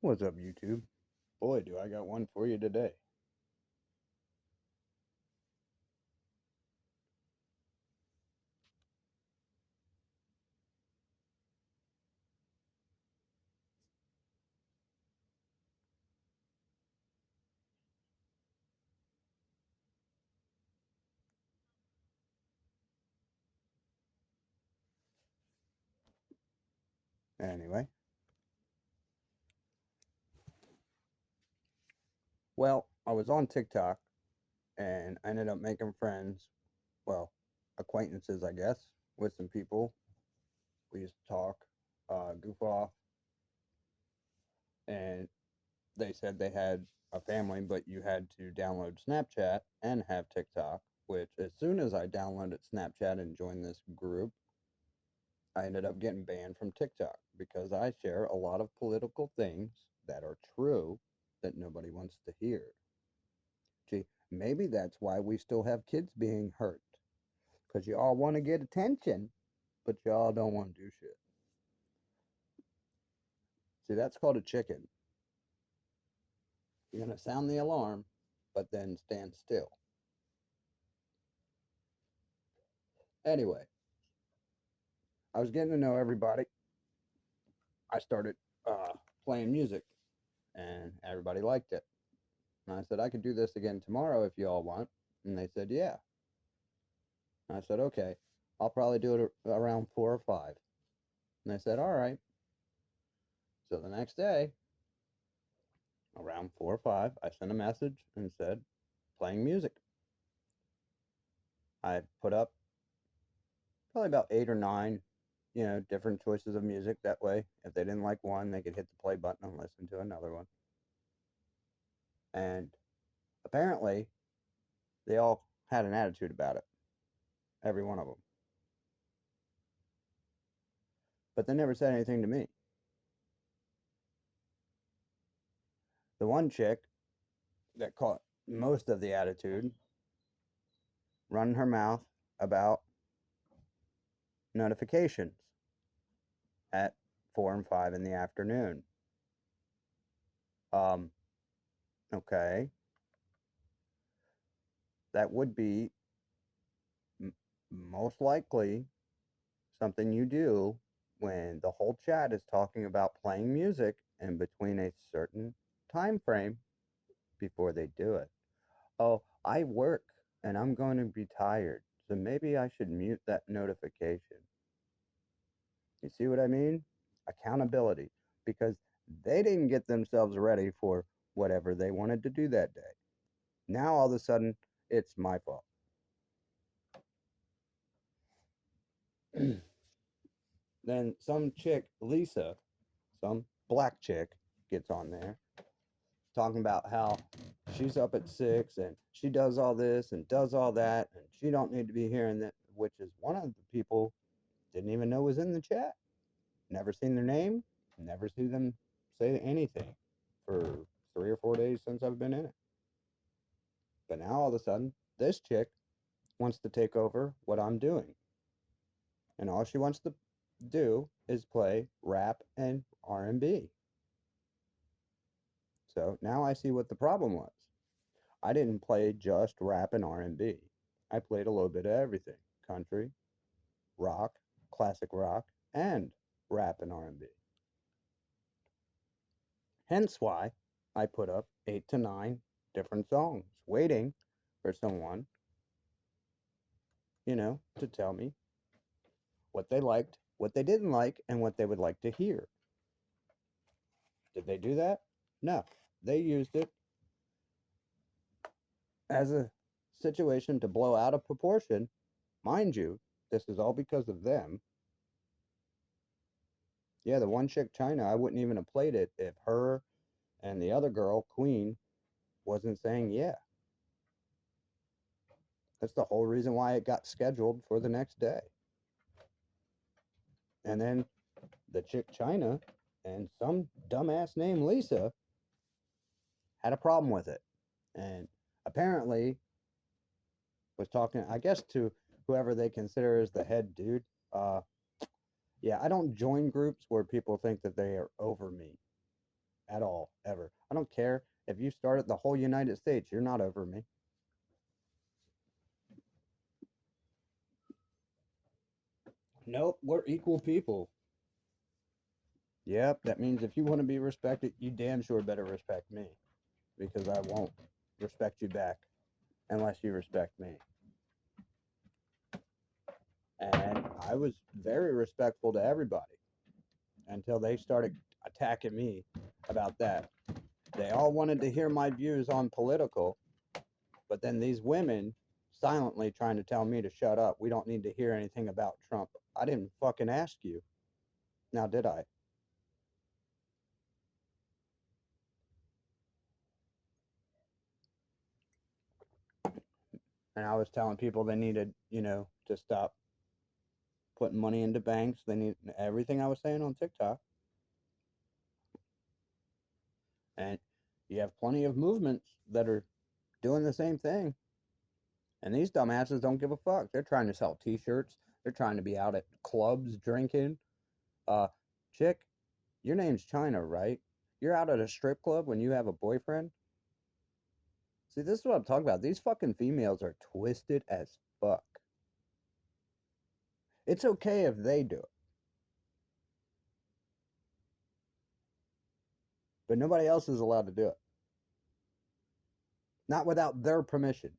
What's up, YouTube? Boy, do I got one for you today. Anyway, well, I was on TikTok and I ended up making friends, well, acquaintances, I guess, with some people. We used to talk, goof off, and they said they had a family, but you had to download Snapchat and have TikTok, which as soon as I downloaded Snapchat and joined this group, I ended up getting banned from TikTok because I share a lot of political things that are true that nobody wants to hear. Gee, maybe that's why we still have kids being hurt. Because you all want to get attention, but y'all don't want to do shit. See, that's called a chicken. You're going to sound the alarm, but then stand still. Anyway, I was getting to know everybody. I started playing music, and everybody liked it. And I said, I could do this again tomorrow if you all want. And they said, yeah. And I said, okay, I'll probably do it around 4 or 5. And they said, all right. So the next day, around 4 or 5, I sent a message and said, playing music. I put up probably about 8 or 9, different choices of music. That way, if they didn't like one, they could hit the play button and listen to another one. And apparently, they all had an attitude about it, every one of them. But they never said anything to me. The one chick that caught most of the attitude running her mouth about notifications at 4 and 5 in the afternoon. Um, okay. That would be most likely something you do when the whole chat is talking about playing music in between a certain time frame before they do it. Oh, I work and I'm going to be tired, so maybe I should mute that notification. You see what I mean? Accountability, because they didn't get themselves ready for whatever they wanted to do that day. Now all of a sudden, it's my fault. Then some chick, Lisa, some black chick, gets on there talking about how she's up at 6 and she does all this and does all that and she don't need to be hearing that, which is one of the people didn't even know was in the chat. Never seen their name, never see them say anything for 3 or 4 days since I've been in it. But now all of a sudden, this chick wants to take over what I'm doing. And all she wants to do is play rap and R&B. So now I see what the problem was. I didn't play just rap and R&B. I played a little bit of everything. Country, rock, classic rock, and rap and R&B. Hence why I put up 8 to 9 different songs, waiting for someone, to tell me what they liked, what they didn't like, and what they would like to hear. Did they do that? No. They used it as a situation to blow out of proportion. Mind you, this is all because of them. Yeah, the one chick, China, I wouldn't even have played it if her and the other girl, Queen, wasn't saying yeah. That's the whole reason why it got scheduled for the next day. And then the chick, China, and some dumbass named Lisa had a problem with it. And apparently was talking, I guess, to whoever they consider as the head dude. Yeah, I don't join groups where people think that they are over me. at all, ever. I don't care if you started the whole United States, you're not over me. Nope, we're equal people. Yep, that means if you want to be respected, you damn sure better respect me because I won't respect you back unless you respect me. And I was very respectful to everybody until they started attacking me about that. They all wanted to hear my views on political, but then these women silently trying to tell me to shut up. We don't need to hear anything about Trump. I didn't fucking ask you. Now, did I? And I was telling people they needed, to stop putting money into banks. They need everything I was saying on TikTok. And you have plenty of movements that are doing the same thing. And these dumbasses don't give a fuck. They're trying to sell t-shirts. They're trying to be out at clubs drinking. Uh, chick, your name's China, right? You're out at a strip club when you have a boyfriend? See, this is what I'm talking about. These fucking females are twisted as fuck. It's okay if they do it, but nobody else is allowed to do it. Not without their permission.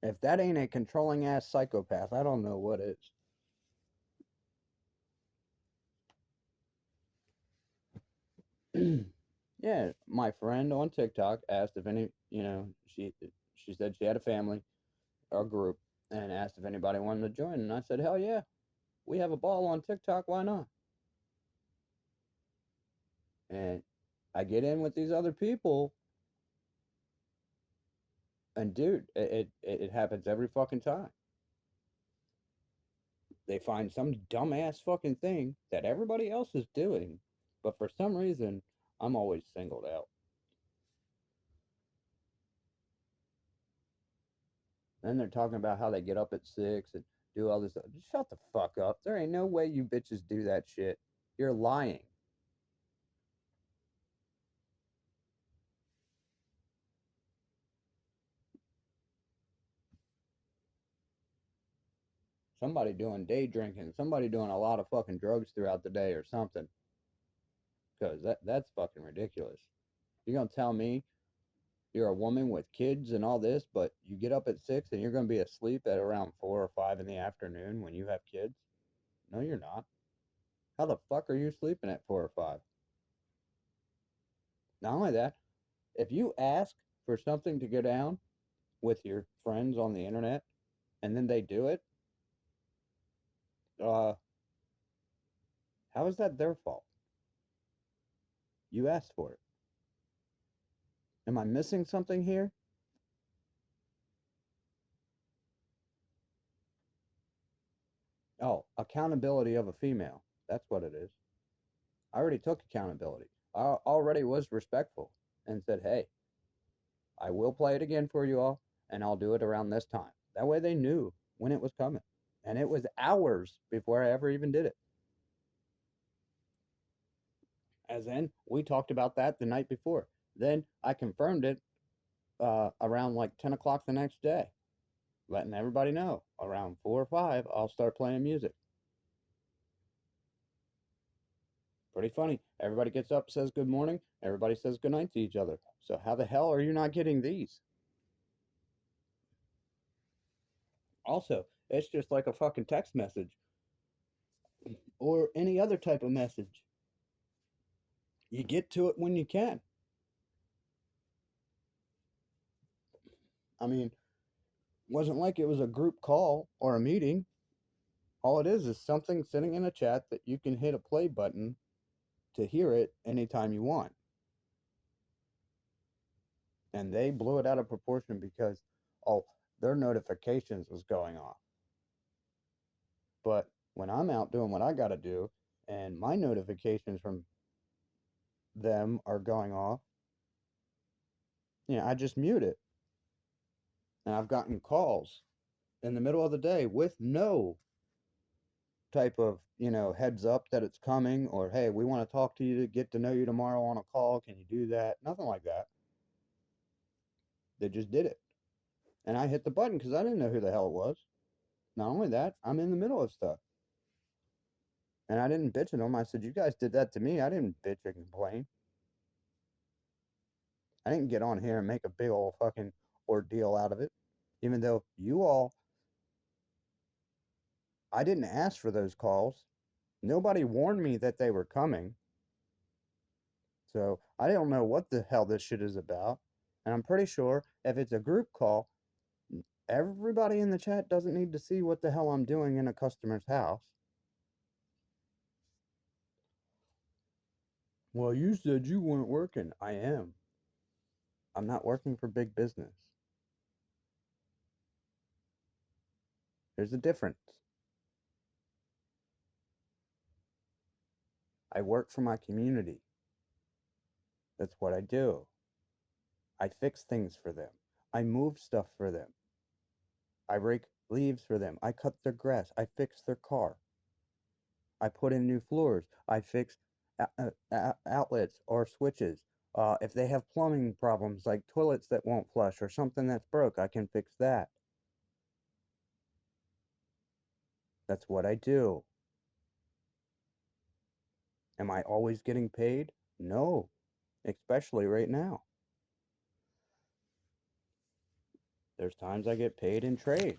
If that ain't a controlling ass psychopath, I don't know what is. Yeah, my friend on TikTok asked if any, she said she had a family or a group and asked if anybody wanted to join, and I said, hell yeah, we have a ball on TikTok, why not? And I get in with these other people, and dude, it happens every fucking time. They find some dumbass fucking thing that everybody else is doing, but for some reason, I'm always singled out. Then they're talking about how they get up at 6 and do all this stuff. Just shut the fuck up. There ain't no way you bitches do that shit. You're lying. Somebody doing day drinking. Somebody doing a lot of fucking drugs throughout the day or something. Because that's fucking ridiculous. You're gonna tell me you're a woman with kids and all this, but you get up at 6 and you're gonna be asleep at around 4 or 5 in the afternoon when you have kids? No, you're not. How the fuck are you sleeping at 4 or 5? Not only that, if you ask for something to go down with your friends on the internet and then they do it, uh, how is that their fault? You asked for it. Am I missing something here? Oh, accountability of a female. That's what it is. I already took accountability. I already was respectful and said, hey, I will play it again for you all, and I'll do it around this time. That way they knew when it was coming. And it was hours before I ever even did it. As in, we talked about that the night before. Then I confirmed it around like 10 o'clock the next day, letting everybody know around 4 or 5, I'll start playing music. Pretty funny. Everybody gets up, says good morning. Everybody says good night to each other. So how the hell are you not getting these? Also, it's just like a fucking text message or any other type of message. You get to it when you can. I mean, wasn't like it was a group call or a meeting. All it is something sitting in a chat that you can hit a play button to hear it anytime you want. And they blew it out of proportion because, oh, their notifications was going off. But when I'm out doing what I got to do and my notifications from them are going off, I just mute it. And I've gotten calls in the middle of the day with no type of heads up that it's coming, or hey, we want to talk to you to get to know you tomorrow on a call. Can you do that? Nothing like that. They just did it. And I hit the button because I didn't know who the hell it was. Not only that, I'm in the middle of stuff. And I didn't bitch at them. I said, you guys did that to me. I didn't bitch and complain. I didn't get on here and make a big old fucking ordeal out of it. Even though you all, I didn't ask for those calls. Nobody warned me that they were coming. So I don't know what the hell this shit is about. And I'm pretty sure if it's a group call, everybody in the chat doesn't need to see what the hell I'm doing in a customer's house. Well, you said you weren't working. I am. I'm not working for big business. There's a difference. I work for my community. That's what I do. I fix things for them. I move stuff for them. I rake leaves for them. I cut their grass. I fix their car. I put in new floors. I fix outlets or switches. If they have plumbing problems like toilets that won't flush or something that's broke, I can fix that. That's what I do. Am I always getting paid? No, especially right now. There's times I get paid in trade.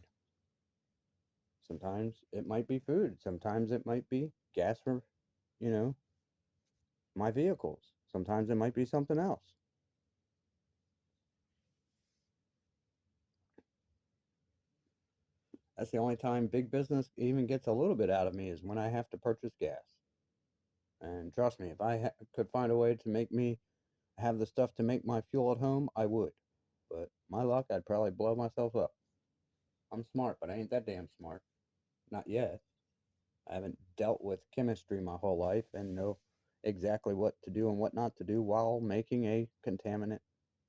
Sometimes it might be food. Sometimes it might be gas for, you know, my vehicles. Sometimes it might be something else. That's the only time big business even gets a little bit out of me is when I have to purchase gas. And trust me, if I could find a way to make me have the stuff to make my fuel at home, I would. But my luck, I'd probably blow myself up. I'm smart, but I ain't that damn smart. Not yet. I haven't dealt with chemistry my whole life and know exactly what to do and what not to do while making a contaminant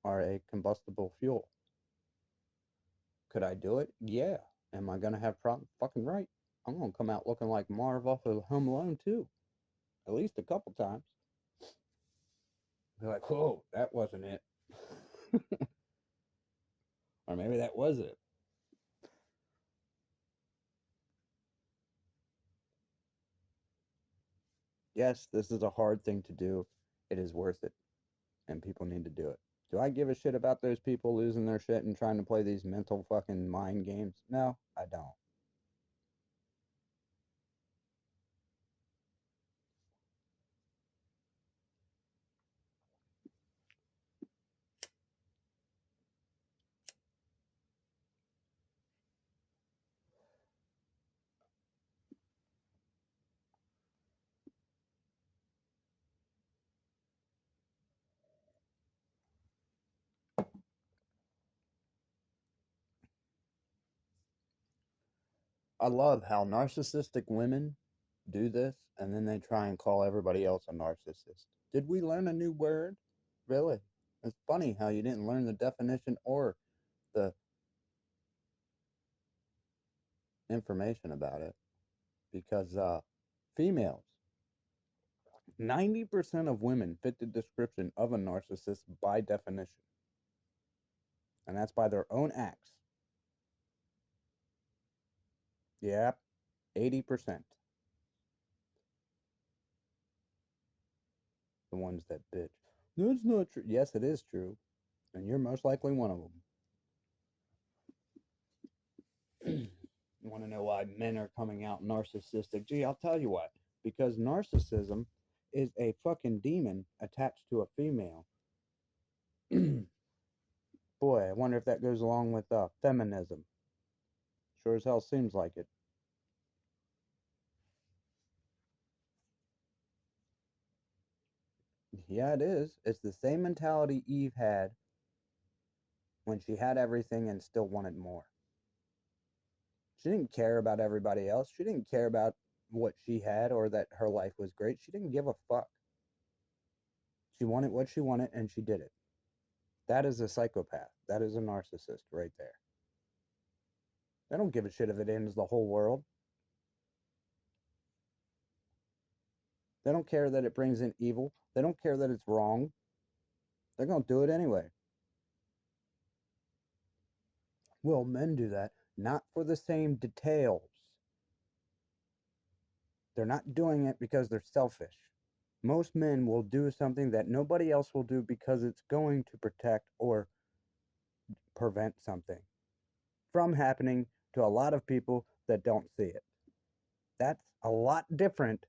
or a combustible fuel. Could I do it? Yeah. Am I gonna have problems? Fucking right. I'm gonna come out looking like Marv off of Home Alone too. At least a couple times. Be like, whoa, that wasn't it. Or maybe that was it. Yes, this is a hard thing to do. It is worth it. And people need to do it. Do I give a shit about those people losing their shit and trying to play these mental fucking mind games? No, I don't. I love how narcissistic women do this and then they try and call everybody else a narcissist. Did we learn a new word? Really? It's funny how you didn't learn the definition or the information about it because females, 90% of women fit the description of a narcissist by definition, and that's by their own acts. Yeah, 80%. The ones that bitch. That's not true. Yes, it is true, and you're most likely one of them. You want to know why men are coming out narcissistic? Gee, I'll tell you what. Because narcissism is a fucking demon attached to a female. Boy, I wonder if that goes along with feminism. Sure as hell seems like it. Yeah, it is. It's the same mentality Eve had when she had everything and still wanted more. She didn't care about everybody else. She didn't care about what she had or that her life was great. She didn't give a fuck. She wanted what she wanted and she did it. That is a psychopath. That is a narcissist right there. They don't give a shit if it ends the whole world. They don't care that it brings in evil. They don't care that it's wrong. They're going to do it anyway. Will men do that? Not for the same details. They're not doing it because they're selfish. Most men will do something that nobody else will do because it's going to protect or prevent something from happening to a lot of people that don't see it. That's a lot different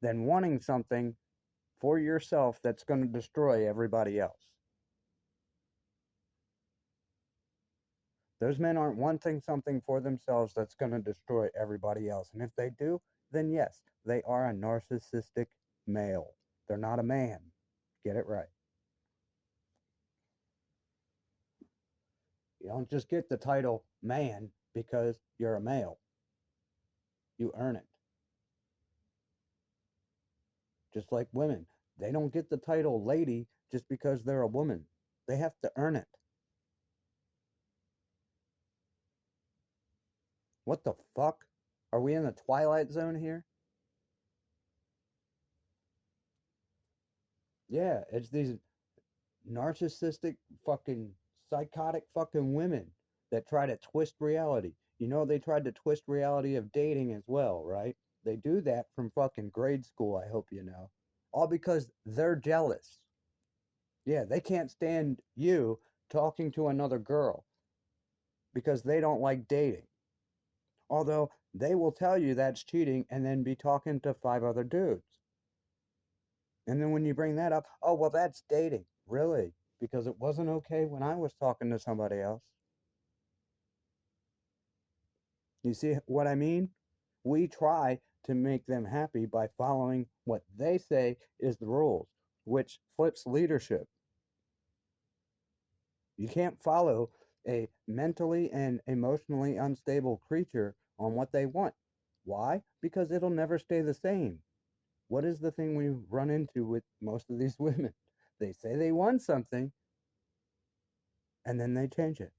than wanting something for yourself that's going to destroy everybody else. Those men aren't wanting something for themselves that's going to destroy everybody else. And if they do, then yes, they are a narcissistic male. They're not a man. Get it right. You don't just get the title man because you're a male. You earn it. Just like women, they don't get the title lady just because they're a woman. They have to earn it. What the fuck? Are we in the Twilight Zone here? Yeah, it's these narcissistic fucking psychotic fucking women that try to twist reality. You know, they tried to twist reality of dating as well, right? They do that from fucking grade school, I hope you know. All because they're jealous. Yeah, they can't stand you talking to another girl because they don't like dating. Although they will tell you that's cheating and then be talking to five other dudes. And then when you bring that up, oh, well, that's dating. Really? Because it wasn't okay when I was talking to somebody else. You see what I mean? We try to make them happy by following what they say is the rules, which flips leadership. You can't follow a mentally and emotionally unstable creature on what they want. Why? Because it'll never stay the same. What is the thing we run into with most of these women? They say they want something and then they change it.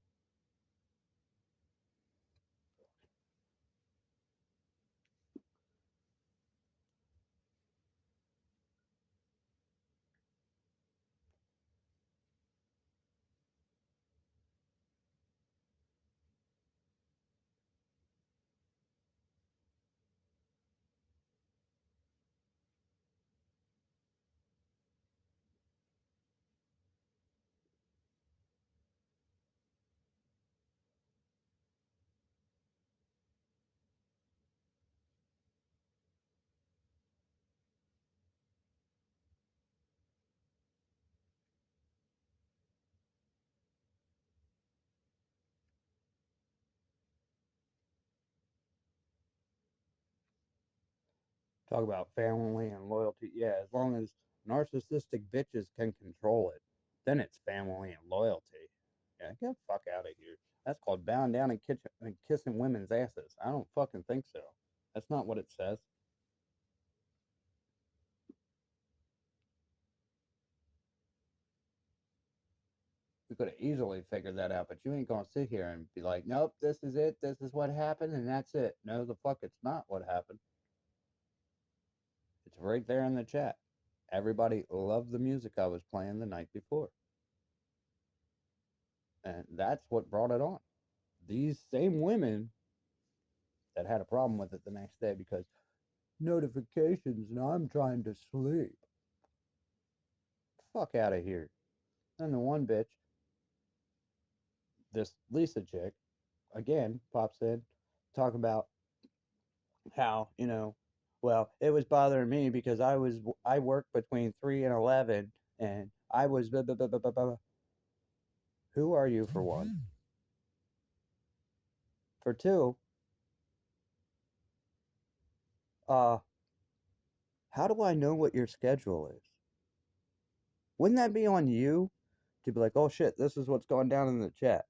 Talk about family and loyalty. Yeah, as long as narcissistic bitches can control it, then it's family and loyalty. Yeah, get the fuck out of here. That's called bowing down and, kissing women's asses. I don't fucking think so. That's not what it says. You could have easily figured that out, but you ain't gonna sit here and be like, nope, this is it, this is what happened, and that's it. No, the fuck, it's not what happened. It's right there in the chat. Everybody loved the music I was playing the night before. And that's what brought it on. These same women that had a problem with it the next day because notifications and I'm trying to sleep. Fuck out of here. And the one bitch, this Lisa chick, again pops in, talk about how, well, it was bothering me because I worked between 3 and 11 and I was blah, blah, blah, blah, blah, blah. Who are you for one? For two, uh how do I know what your schedule is? Wouldn't that be on you to be like, oh shit, this is what's going down in the chat?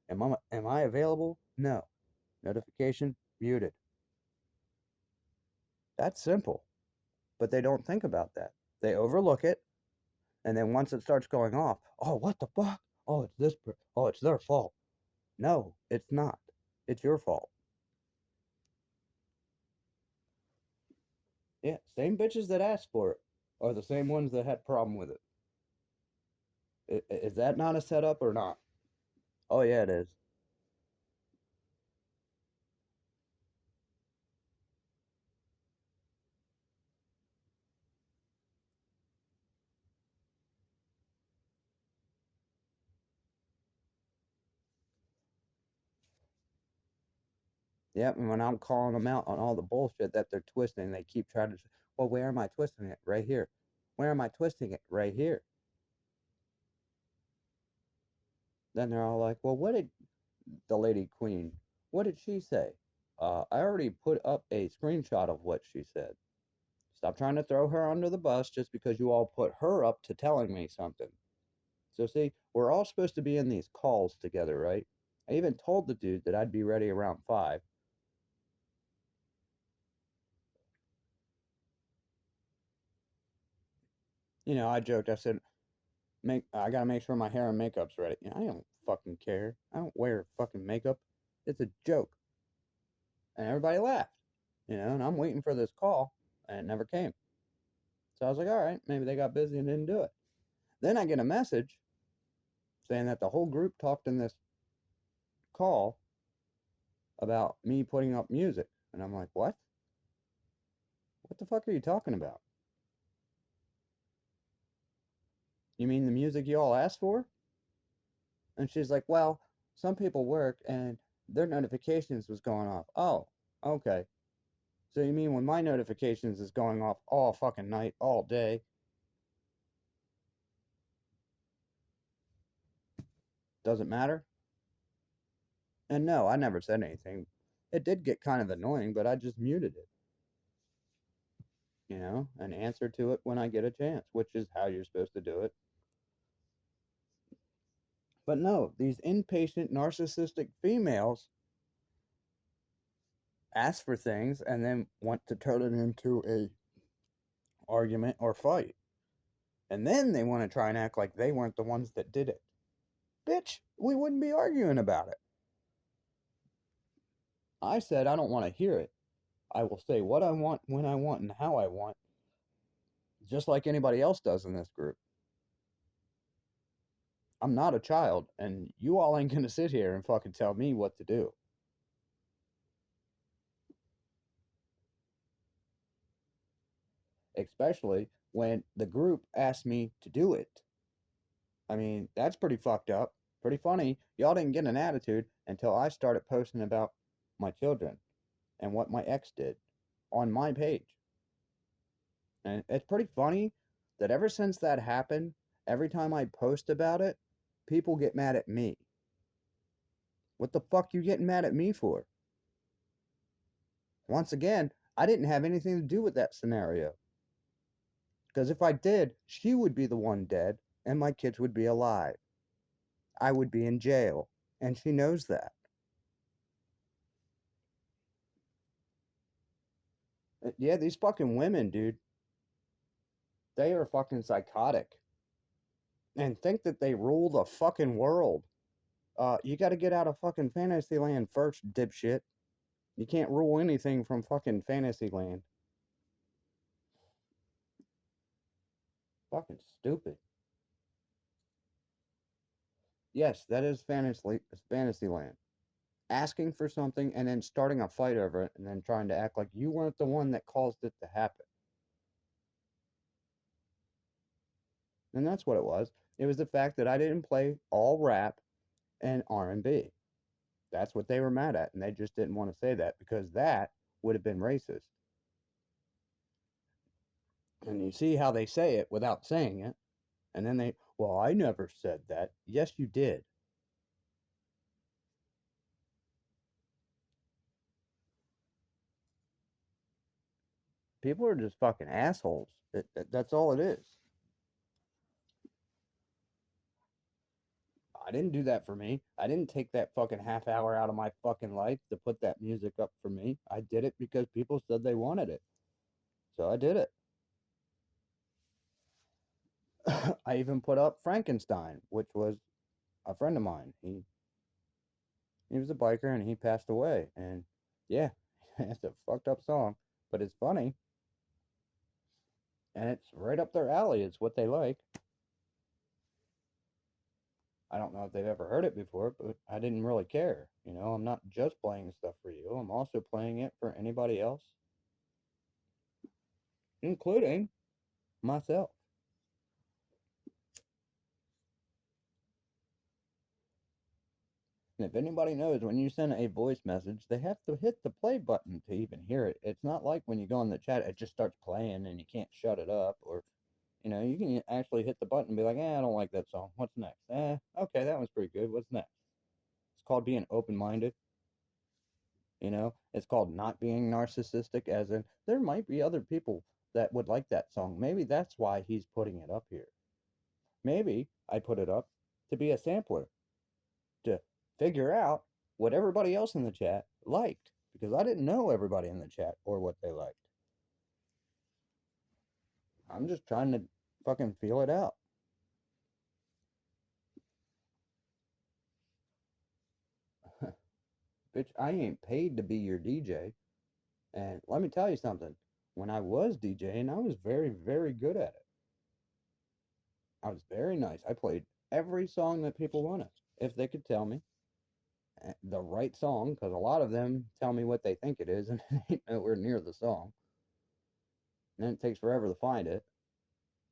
Am I available? No. Notification muted. That's simple. But they don't think about that. They overlook it, and then once it starts going off, oh, what the fuck? Oh, it's this. Oh, it's their fault. No, it's not. It's your fault. Yeah, same bitches that asked for it are the same ones that had problem with it. Is that not a setup or not? Oh yeah, it is. Yep, and when I'm calling them out on all the bullshit that they're twisting, they keep trying to, well, where am I twisting it? Right here. Where am I twisting it? Right here. Then they're all like, well, what did the lady queen, what did she say? I already put up a screenshot of what she said. Stop trying to throw her under the bus just because you all put her up to telling me something. So, see, we're all supposed to be in these calls together, right? I even told the dude that I'd be ready around 5. I joked. I said, I gotta make sure my hair and makeup's ready. I don't fucking care. I don't wear fucking makeup. It's a joke. And everybody laughed, and I'm waiting for this call, and it never came. So I was like, all right, maybe they got busy and didn't do it. Then I get a message saying that the whole group talked in this call about me putting up music. And I'm like, what? What the fuck are you talking about? You mean the music you all asked for? And she's like, well, some people work and their notifications was going off. Oh, okay. So you mean when my notifications is going off all fucking night, all day, doesn't matter? And no, I never said anything. It did get kind of annoying, but I just muted it, and answer to it when I get a chance, which is how you're supposed to do it. But no, these impatient, narcissistic females ask for things and then want to turn it into a argument or fight. And then they want to try and act like they weren't the ones that did it. Bitch, we wouldn't be arguing about it. I said I don't want to hear it. I will say what I want, when I want, and how I want, just like anybody else does in this group. I'm not a child, and you all ain't gonna sit here and fucking tell me what to do. Especially when the group asked me to do it. I mean, that's pretty fucked up. Pretty funny. Y'all didn't get an attitude until I started posting about my children and what my ex did on my page. And it's pretty funny that ever since that happened, every time I post about it, people get mad at me. What the fuck you getting mad at me for? Once again, I didn't have anything to do with that scenario. Because if I did, she would be the one dead and my kids would be alive. I would be in jail. And she knows that. Yeah, these fucking women, dude, they are fucking psychotic and think that they rule the fucking world. You got to get out of fucking Fantasyland first, dipshit. You can't rule anything from fucking Fantasyland. Fucking stupid. Yes, that is Fantasyland. Asking for something and then starting a fight over it and then trying to act like you weren't the one that caused it to happen. And that's what it was. It was the fact that I didn't play all rap and R&B. That's what they were mad at, and they just didn't want to say that because that would have been racist. And you see how they say it without saying it, and then well, I never said that. Yes, you did. People are just fucking assholes. That's all it is. I didn't do that for me. I didn't take that fucking half hour out of my fucking life to put that music up for me. I did it because people said they wanted it. So I did it. I even put up Frankenstein, which was a friend of mine. He was a biker and he passed away. And yeah, it's a fucked up song, but it's funny. and it's right up their alley. It's what they like. I don't know if they've ever heard it before, but I didn't really care. You know, I'm not just playing stuff for you. I'm also playing it for anybody else, including myself. And if anybody knows, when you send a voice message, they have to hit the play button to even hear it. It's not like when you go in the chat, it just starts playing and you can't shut it up. Or, you know, you can actually hit the button and be like, I don't like that song. What's next? Okay, that one's pretty good. What's next? It's called being open minded. You know, it's called not being narcissistic, as in, there might be other people that would like that song. Maybe that's why he's putting it up here. Maybe I put it up to be a sampler, to figure out what everybody else in the chat liked, because I didn't know everybody in the chat or what they liked. I'm just trying to fucking feel it out. Bitch, I ain't paid to be your DJ. And let me tell you something. When I was DJing, I was very, very good at it. I was very nice. I played every song that people wanted. If they could tell me the right song, because a lot of them tell me what they think it is, and it ain't nowhere near the song. And then it takes forever to find it.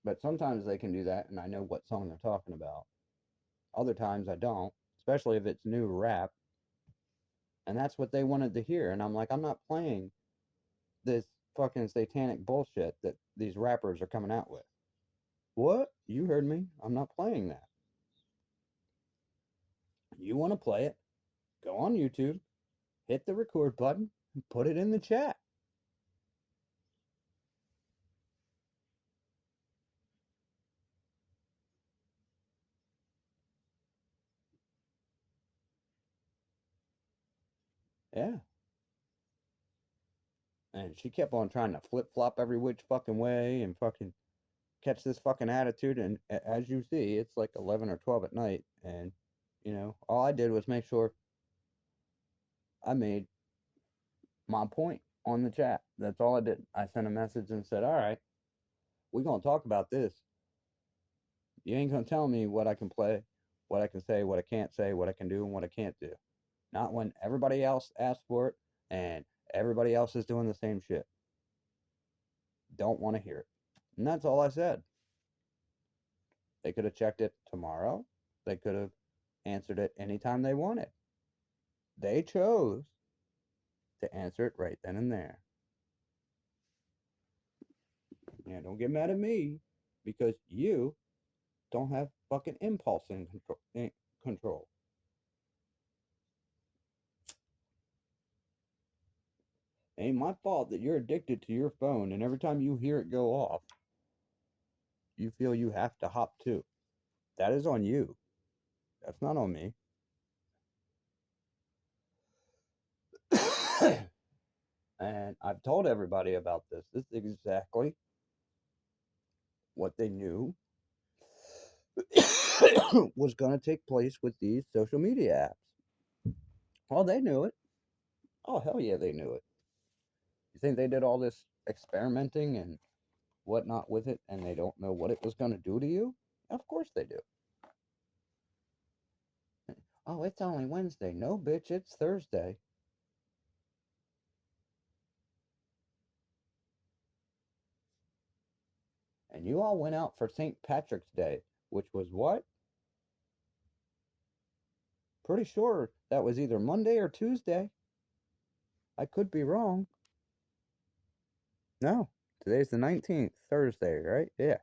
But sometimes they can do that, and I know what song they're talking about. Other times I don't, especially if it's new rap. And that's what they wanted to hear. And I'm like, I'm not playing this fucking satanic bullshit that these rappers are coming out with. What? You heard me. I'm not playing that. You want to play it? Go on YouTube, hit the record button, and put it in the chat. Yeah. And she kept on trying to flip flop every which fucking way and fucking catch this fucking attitude. And as you see, it's like 11 or 12 at night. And, you know, all I did was make sure I made my point on the chat. That's all I did. I sent a message and said, all right, we're going to talk about this. You ain't going to tell me what I can play, what I can say, what I can't say, what I can do, and what I can't do. Not when everybody else asks for it and everybody else is doing the same shit. Don't want to hear it. And that's all I said. They could have checked it tomorrow. They could have answered it anytime they wanted. They chose to answer it right then and there. Yeah, don't get mad at me because you don't have fucking impulse in control. Ain't my fault that you're addicted to your phone and every time you hear it go off, you feel you have to hop too. That is on you. That's not on me. And I've told everybody about this. This is exactly what they knew was going to take place with these social media apps. Oh, they knew it. Oh, hell yeah, they knew it. You think they did all this experimenting and whatnot with it and they don't know what it was going to do to you? Of course they do. Oh, it's only Wednesday. No, bitch, it's Thursday. And you all went out for St. Patrick's Day, which was what? Pretty sure that was either Monday or Tuesday. I could be wrong. No, today's the 19th, Thursday, right? Yeah.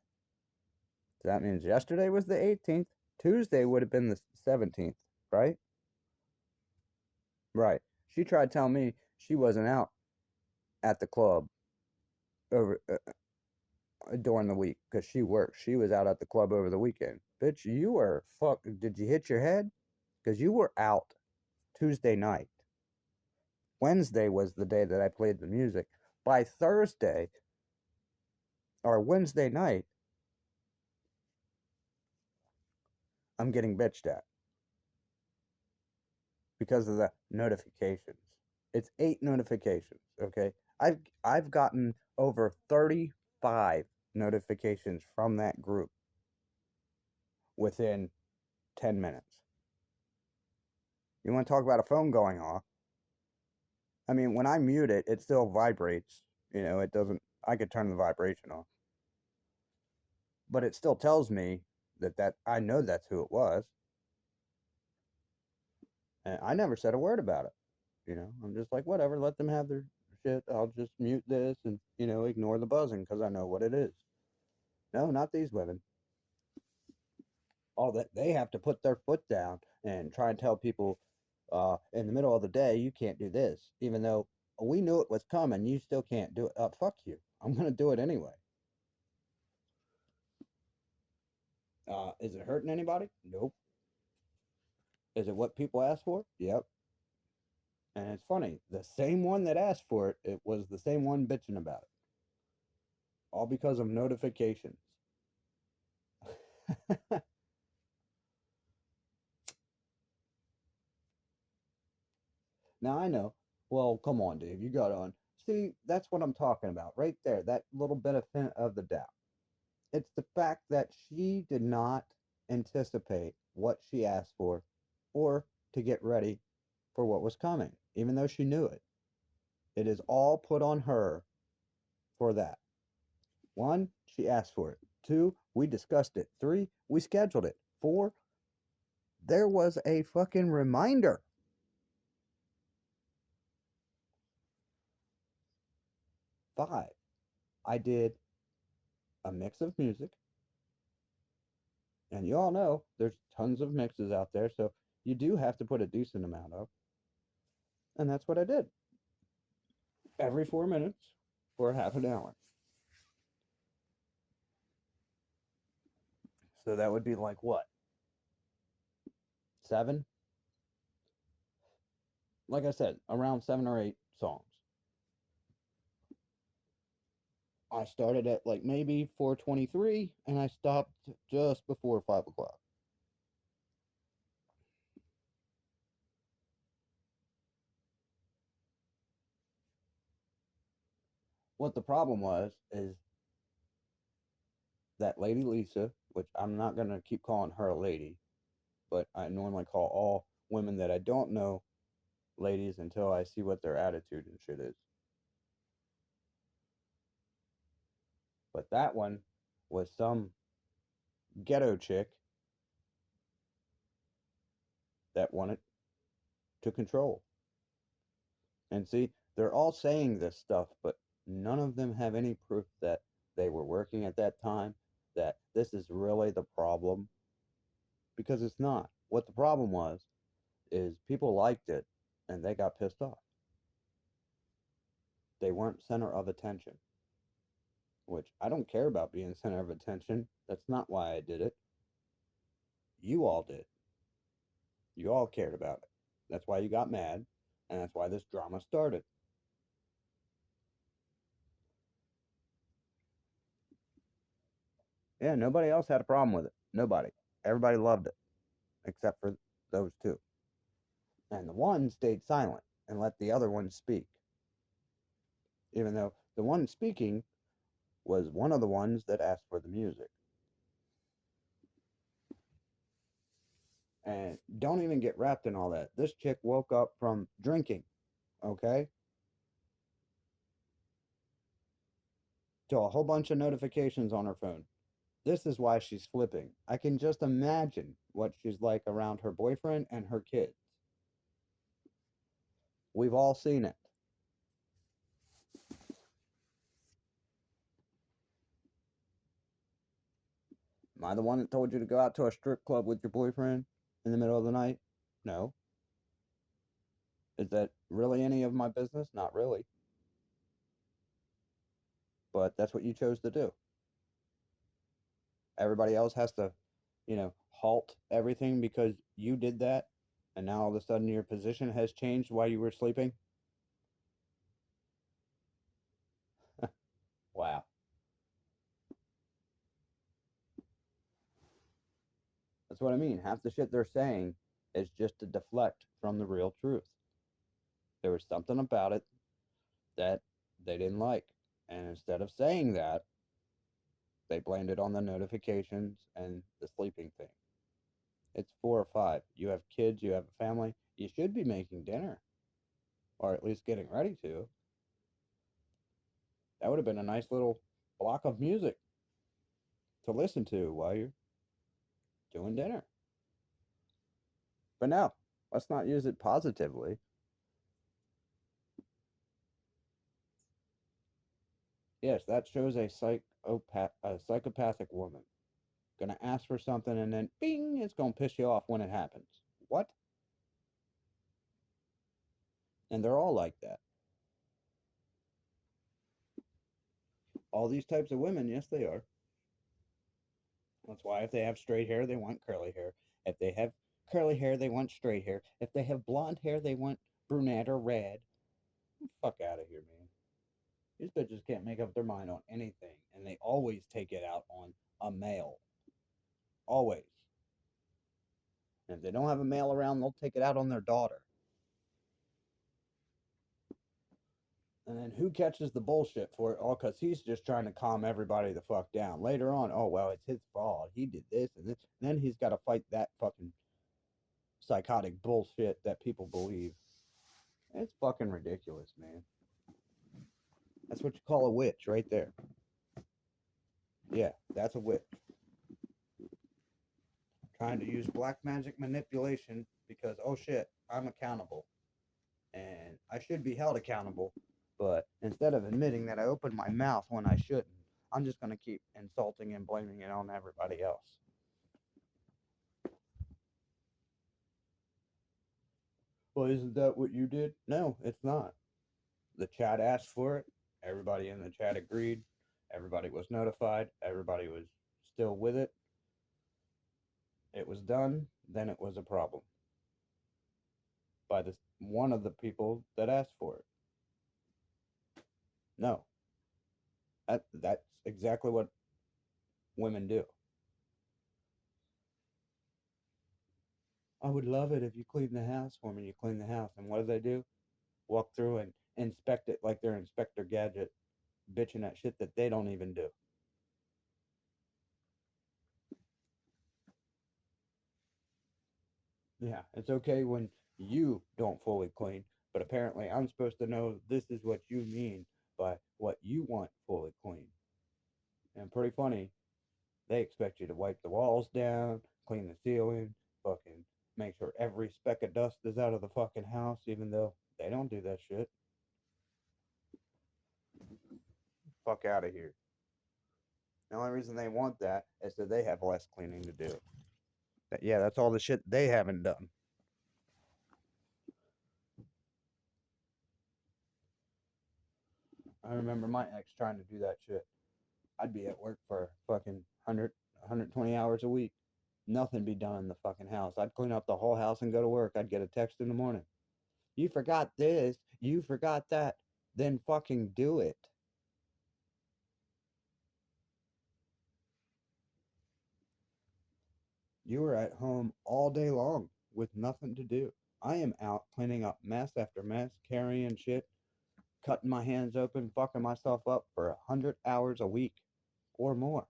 So that means yesterday was the 18th. Tuesday would have been the 17th, right? Right. She tried telling me she wasn't out at the club over during the week because she works. She was out at the club over the weekend. Bitch, you were fuck. Did you hit your head? Because you were out Tuesday night. Wednesday was the day that I played the music. By Thursday or Wednesday night, I'm getting bitched at because of the notifications. It's 8 notifications, okay? I've gotten over 35 notifications from that group within 10 minutes. You want to talk about a phone going off? I mean, when I mute it, it still vibrates. It doesn't, I could turn the vibration off, but it still tells me that I know that's who it was. And I never said a word about it. I'm just like, whatever, let them have their shit. I'll just mute this and, ignore the buzzing because I know what it is. No, not these women. All that they have to put their foot down and try and tell people in the middle of the day, you can't do this, even though we knew it was coming. You still can't do it. Fuck you. I'm going to do it anyway. Is it hurting anybody? Nope. Is it what people asked for? Yep. And it's funny, the same one that asked for it, it was the same one bitching about it. All because of notifications. Now I know. Well, come on, Dave. You got on. See, that's what I'm talking about right there. That little benefit of the doubt. It's the fact that she did not anticipate what she asked for or to get ready for what was coming, even though she knew it. It is all put on her for that. One, she asked for it. Two, we discussed it. Three, we scheduled it. Four, there was a fucking reminder. Five, I did a mix of music. And you all know there's tons of mixes out there, so you do have to put a decent amount of. And that's what I did. Every 4 minutes for half an hour. So that would be like what? Seven? Like I said, around 7 or 8 songs. I started at like maybe 4:23 and I stopped just before 5 o'clock. What the problem was is that lady Lisa, which I'm not going to keep calling her a lady, but I normally call all women that I don't know ladies until I see what their attitude and shit is. But that one was some ghetto chick that wanted to control. And see, they're all saying this stuff, but none of them have any proof that they were working at that time, that this is really the problem. Because it's not. What the problem was is people liked it and they got pissed off. They weren't center of attention, which I don't care about being center of attention. That's not why I did it. You all did. You all cared about it. That's why you got mad, and that's why this drama started. Yeah, nobody else had a problem with it. Nobody. Everybody loved it, except for those two. And the one stayed silent and let the other one speak, even though the one speaking was one of the ones that asked for the music. And don't even get wrapped in all that. This chick woke up from drinking, okay, to a whole bunch of notifications on her phone. This is why she's flipping. I can just imagine what she's like around her boyfriend and her kids. We've all seen it. Am I the one that told you to go out to a strip club with your boyfriend in the middle of the night? No. Is that really any of my business? Not really. But that's what you chose to do. Everybody else has to, halt everything because you did that. And now all of a sudden your position has changed while you were sleeping. Wow. That's what I mean. Half the shit they're saying is just to deflect from the real truth. There was something about it that they didn't like. And instead of saying that, They blamed it on the notifications and the sleeping thing. It's 4 or 5. You have kids, you have a family. You should be making dinner, or at least getting ready to. That would have been a nice little block of music to listen to while you're doing dinner. But no, let's not use it positively. Yes, that shows a psychopathic woman. Gonna ask for something and then bing, it's gonna piss you off when it happens. What? And they're all like that. All these types of women, yes, they are. That's why if they have straight hair, they want curly hair. If they have curly hair, they want straight hair. If they have blonde hair, they want brunette or red. Fuck out of here, man. These bitches can't make up their mind on anything, and they always take it out on a male. Always. And if they don't have a male around, they'll take it out on their daughter. And then who catches the bullshit for it all? Because he's just trying to calm everybody the fuck down. Later on, oh, well, it's his fault. He did this and this. And then he's got to fight that fucking psychotic bullshit that people believe. It's fucking ridiculous, man. That's what you call a witch right there. Yeah, that's a witch. Trying to use black magic manipulation because, oh shit, I'm accountable. And I should be held accountable. But instead of admitting that I opened my mouth when I shouldn't, I'm just going to keep insulting and blaming it on everybody else. Well, isn't that what you did? No, it's not. The chat asked for it. Everybody in the chat agreed. Everybody was notified. Everybody was still with it. It was done. Then it was a problem by this one of the people that asked for it. No, that's exactly what women do. I would love it if you clean the house for me. You clean the house, and what do they do? Walk through and inspect it like they're Inspector Gadget, bitching at shit that they don't even do. Yeah, it's okay when you don't fully clean, but apparently I'm supposed to know this is what you mean by what you want fully clean. And pretty funny, they expect you to wipe the walls down, clean the ceiling, fucking make sure every speck of dust is out of the fucking house, even though they don't do that shit. Fuck out of here. The only reason they want that is that they have less cleaning to do. Yeah, that's all the shit they haven't done. I remember my ex trying to do that shit. I'd be at work for fucking 120 hours a week. Nothing be done in the fucking house. I'd clean up the whole house and go to work. I'd get a text in the morning. You forgot this. You forgot that. Then fucking do it. You are at home all day long with nothing to do. I am out cleaning up mess after mess, carrying shit, cutting my hands open, fucking myself up for 100 hours a week or more.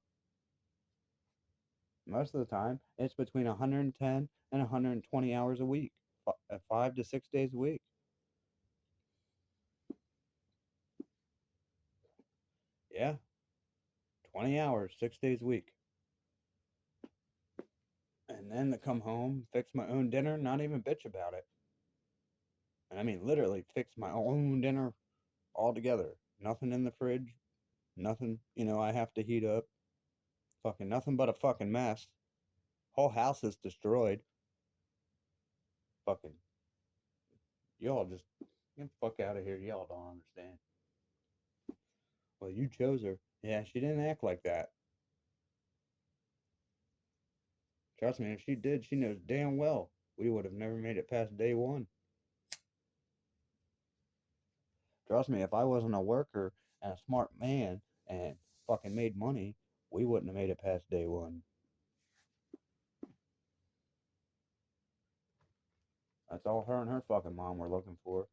Most of the time, it's between 110 and 120 hours a week, 5 to 6 days a week. Yeah, 20 hours, 6 days a week. And then to come home, fix my own dinner, not even bitch about it. And I mean, literally fix my own dinner altogether. Nothing in the fridge, nothing, I have to heat up. Fucking nothing but a fucking mess. Whole house is destroyed. Fucking, y'all just, get the fuck out of here. Y'all don't understand. Well, you chose her. Yeah, she didn't act like that. Trust me, if she did, she knows damn well we would have never made it past day one. Trust me, if I wasn't a worker and a smart man and fucking made money, we wouldn't have made it past day one. That's all her and her fucking mom were looking for.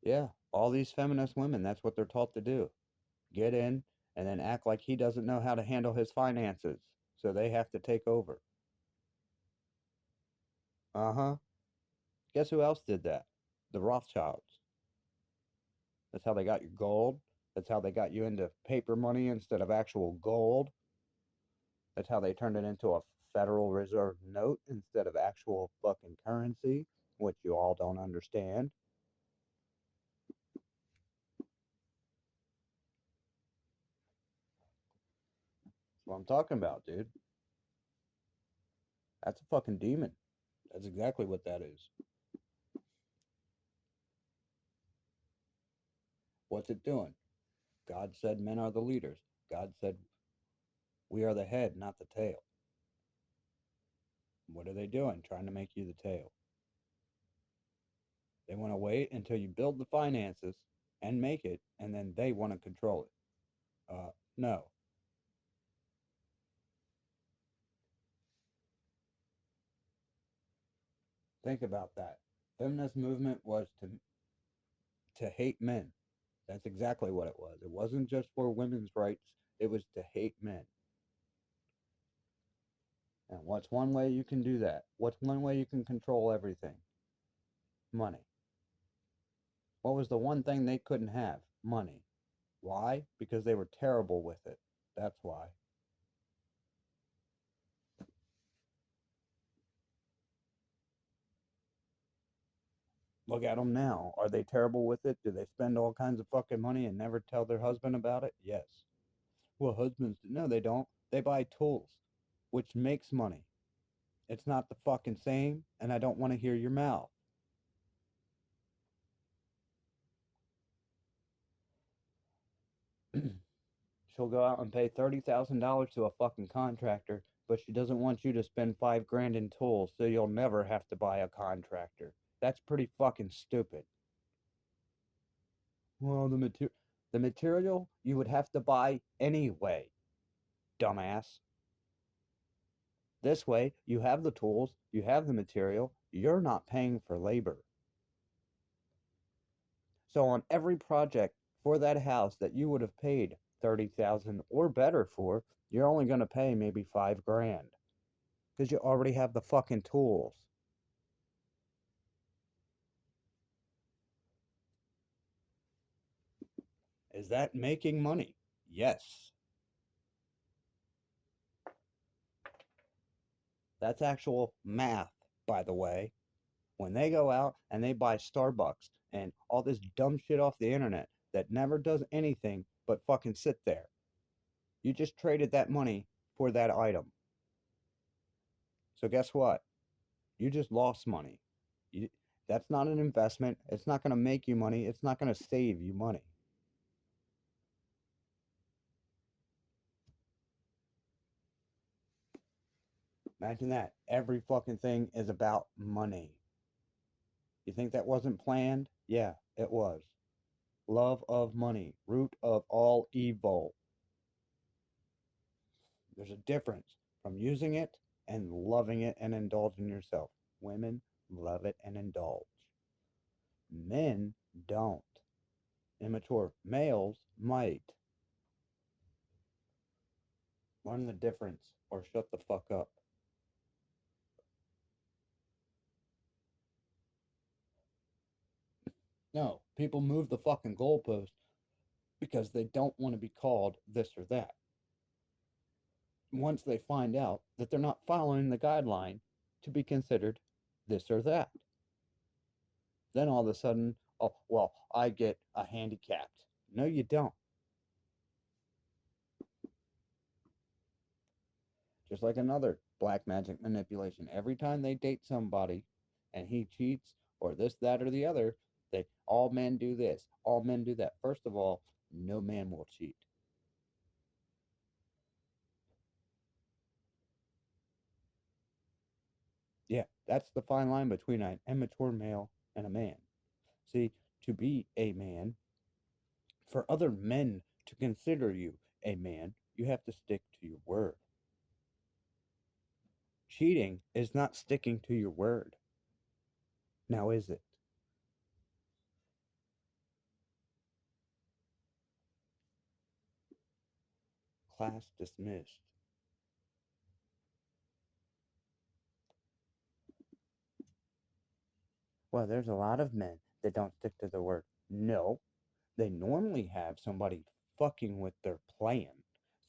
Yeah, All these feminist women, that's what they're taught to do. Get in and then act like he doesn't know how to handle his finances. So they have to take over. Uh huh. Guess who else did that? The Rothschilds. That's how they got your gold. That's how they got you into paper money instead of actual gold. That's how they turned it into a Federal Reserve note instead of actual fucking currency, which you all don't understand. That's what I'm talking about, dude. That's a fucking demon. That's exactly what that is. What's it doing? God said men are the leaders. God said we are the head, not the tail. What are they doing? Trying to make you the tail. They want to wait until you build the finances and make it, and then they want to control it. No. Think about that. Feminist movement was to hate men. That's exactly what it was. It wasn't just for women's rights. It was to hate men. And what's one way you can do that? What's one way you can control everything? Money. What was the one thing they couldn't have? Money. Why? Because they were terrible with it. That's why. Look at them now. Are they terrible with it? Do they spend all kinds of fucking money and never tell their husband about it? Yes. Well, husbands, no, they don't. They buy tools, which makes money. It's not the fucking same, and I don't want to hear your mouth. She'll go out and pay $30,000 to a fucking contractor, but she doesn't want you to spend 5 grand in tools, so you'll never have to buy a contractor. That's pretty fucking stupid. Well, the material you would have to buy anyway, dumbass. This way, you have the tools, you have the material, you're not paying for labor. So on every project for that house that you would have paid 30,000 or better for, you're only going to pay maybe 5 grand because you already have the fucking tools. Is that making money? Yes. That's actual math, by the way. When they go out and they buy Starbucks and all this dumb shit off the internet that never does anything but fucking sit there, you just traded that money for that item. So guess what? You just lost money. You, that's not an investment. It's not going to make you money. It's not going to save you money. Imagine that. Every fucking thing is about money. You think that wasn't planned? Yeah, it was. Love of money, root of all evil. There's a difference from using it and loving it and indulging yourself. Women love it and indulge. Men don't. Immature males might. Learn the difference or shut the fuck up. No, people move the fucking goalpost because they don't want to be called this or that. Once they find out that they're not following the guideline to be considered this or that, then all of a sudden, oh, well, I get a handicapped. No, you don't. Just like another black magic manipulation. Every time they date somebody and he cheats or this, that, or the other, they all men do this, all men do that. First of all, no man will cheat. Yeah, that's the fine line between an immature male and a man. See, to be a man, for other men to consider you a man, you have to stick to your word. Cheating is not sticking to your word. Now, is it? Class dismissed. Well, there's a lot of men that don't stick to their word. No, they normally have somebody fucking with their plan.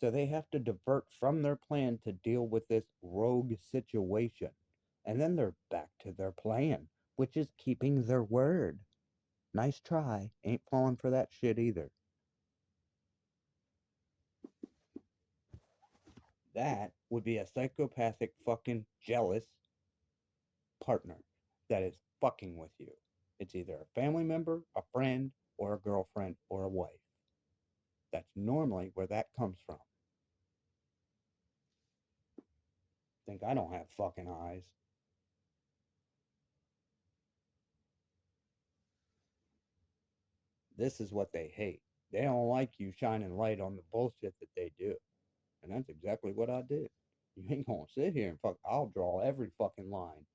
So they have to divert from their plan to deal with this rogue situation. And then they're back to their plan, which is keeping their word. Nice try. Ain't falling for that shit either. That would be a psychopathic fucking jealous partner that is fucking with you. It's either a family member, a friend, or a girlfriend, or a wife. That's normally where that comes from. Think I don't have fucking eyes. This is what they hate. They don't like you shining light on the bullshit that they do. And that's exactly what I did. You ain't gonna sit here and fuck. I'll draw every fucking line.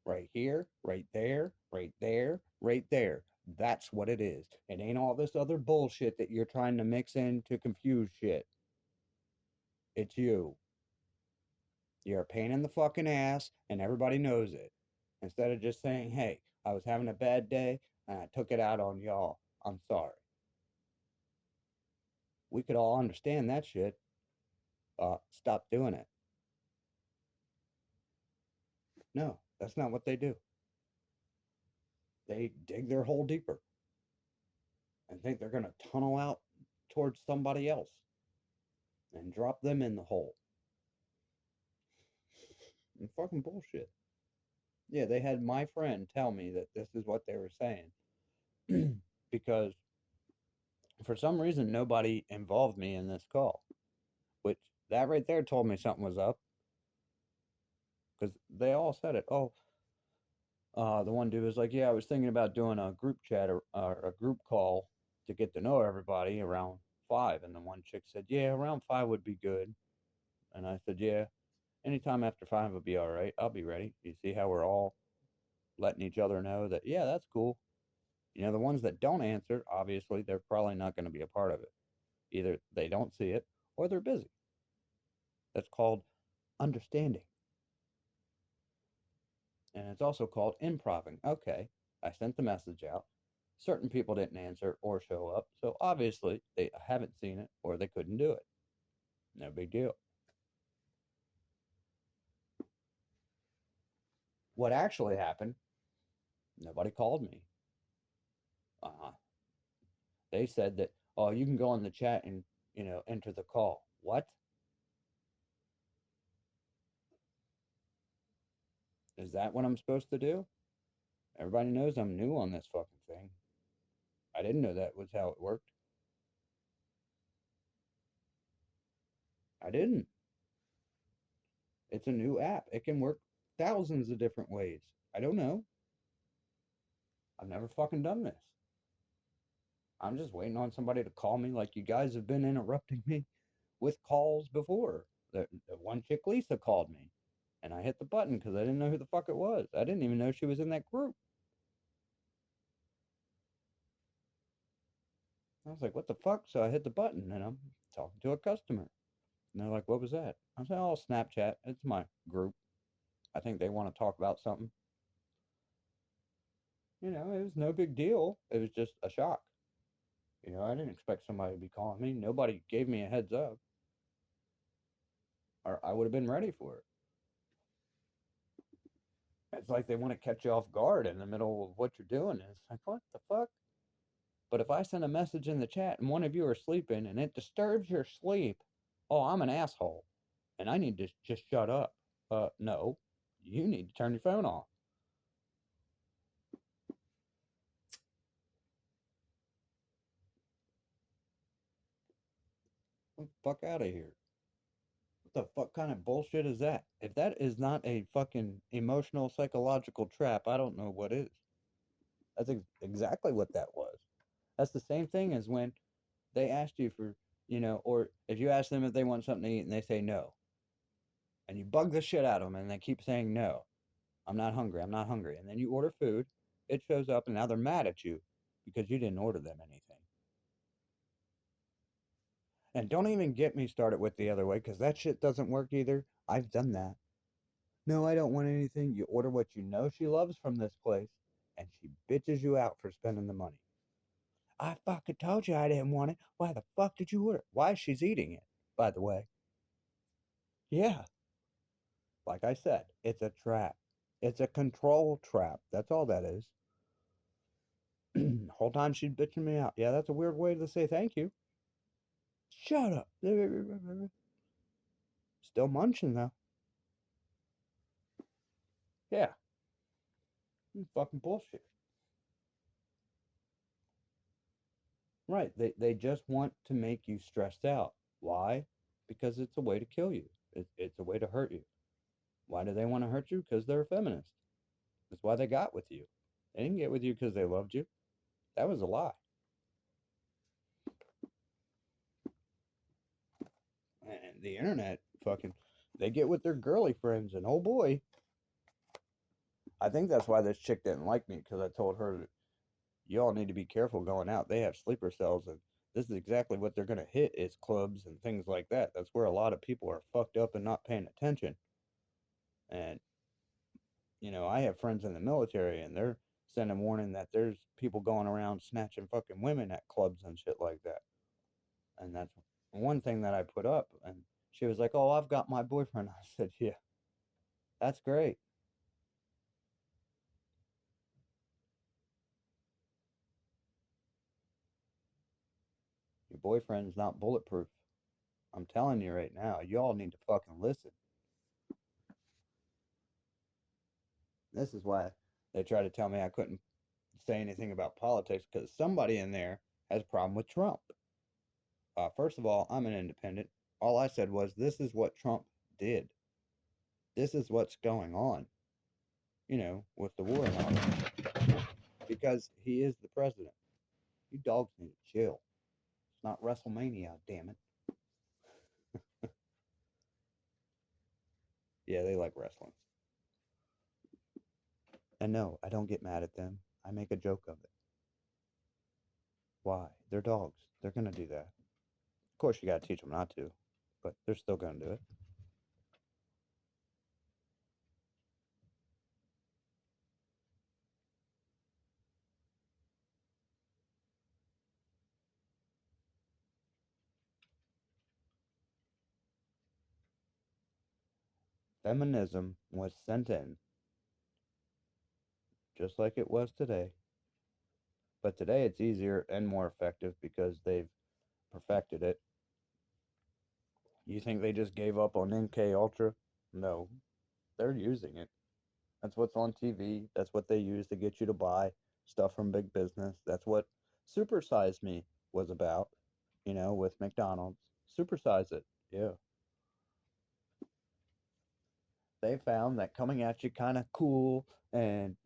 Right here, right there, right there, right there. That's what it is. It ain't all this other bullshit that you're trying to mix in to confuse shit. It's you. You're a pain in the fucking ass, and everybody knows it. Instead of just saying, hey, I was having a bad day, and I took it out on y'all. I'm sorry. We could all understand that shit. Stop doing it. No, that's not what they do. They dig their hole deeper and think they're going to tunnel out towards somebody else and drop them in the hole. And fucking bullshit. Yeah, they had my friend tell me that this is what they were saying because for some reason nobody involved me in this call, which that right there told me something was up because they all said it. Oh, the one dude was like, "Yeah, I was thinking about doing a group chat or a group call to get to know everybody around 5." And the one chick said, "Yeah, around 5 would be good." And I said, "Yeah, anytime after 5 would be all right. I'll be ready." You see how we're all letting each other know that, yeah, that's cool. You know, the ones that don't answer, obviously, they're probably not going to be a part of it. Either they don't see it or they're busy. That's called understanding. And it's also called improving. Okay, I sent the message out. Certain people didn't answer or show up, so obviously they haven't seen it or they couldn't do it. No big deal. What actually happened, nobody called me. Uh, they said that, oh, you can go on the chat and, enter the call. What? Is that what I'm supposed to do? Everybody knows I'm new on this fucking thing. I didn't know that was how it worked. I didn't. It's a new app. It can work thousands of different ways. I don't know. I've never fucking done this. I'm just waiting on somebody to call me like you guys have been interrupting me with calls before. The one chick Lisa called me and I hit the button because I didn't know who the fuck it was. I didn't even know she was in that group. I was like, what the fuck? So I hit the button and I'm talking to a customer. And they're like, what was that? I said, oh, Snapchat. It's my group. I think they want to talk about something. It was no big deal. It was just a shock. I didn't expect somebody to be calling me. Nobody gave me a heads up, or I would have been ready for it. It's like they want to catch you off guard in the middle of what you're doing. And it's like, what the fuck? But if I send a message in the chat and one of you are sleeping and it disturbs your sleep, oh, I'm an asshole and I need to just shut up. No, you need to turn your phone off. Get the fuck out of here. What the fuck kind of bullshit is that? If that is not a fucking emotional psychological trap, I don't know what is. That's exactly what that was. That's the same thing as when they asked you for, or if you ask them if they want something to eat and they say no, and you bug the shit out of them and they keep saying no, I'm not hungry, I'm not hungry. And then you order food, it shows up, and now they're mad at you because you didn't order them anything. And don't even get me started with the other way, because that shit doesn't work either. I've done that. No, I don't want anything. You order what you know she loves from this place, and she bitches you out for spending the money. I fucking told you I didn't want it. Why the fuck did you order it? Why she's eating it, by the way. Yeah, like I said, it's a trap. It's a control trap. That's all that is. Whole time she's bitching me out. Yeah, that's a weird way to say thank you. Shut up. Still munching though. Yeah, fucking bullshit. Right. They just want to make you stressed out. Why? Because it's a way to kill you. It's a way to hurt you. Why do they want to hurt you? Because they're a feminist. That's why they got with you. They didn't get with you because they loved you. That was a lie. And the internet, fucking, they get with their girly friends. And oh boy, I think that's why this chick didn't like me, because I told her that you all need to be careful going out. They have sleeper cells, and this is exactly what they're going to hit is clubs and things like that. That's where a lot of people are fucked up and not paying attention. And I have friends in the military, and they're sending warning that there's people going around snatching fucking women at clubs and shit like that. And that's one thing that I put up. And she was like, "Oh, I've got my boyfriend." I said, "Yeah, that's great. Your boyfriend's not bulletproof. I'm telling you right now. You all need to fucking listen." This is why they try to tell me I couldn't say anything about politics, because somebody in there has a problem with Trump. First of all, I'm an independent. All I said was, this is what Trump did. This is what's going on, with the war and all that. Because he is the president. You dogs need to chill. It's not WrestleMania, damn it. Yeah, they like wrestling. And no, I don't get mad at them. I make a joke of it. Why? They're dogs. They're going to do that. Of course, you got to teach them not to, but they're still going to do it. Feminism was sent in just like it was today. But today it's easier and more effective because they've perfected it. You think they just gave up on MK Ultra? No, they're using it. That's what's on TV. That's what they use to get you to buy stuff from big business. That's what Supersize Me was about, with McDonald's. Supersize it. Yeah. They found that coming at you kind of cool and,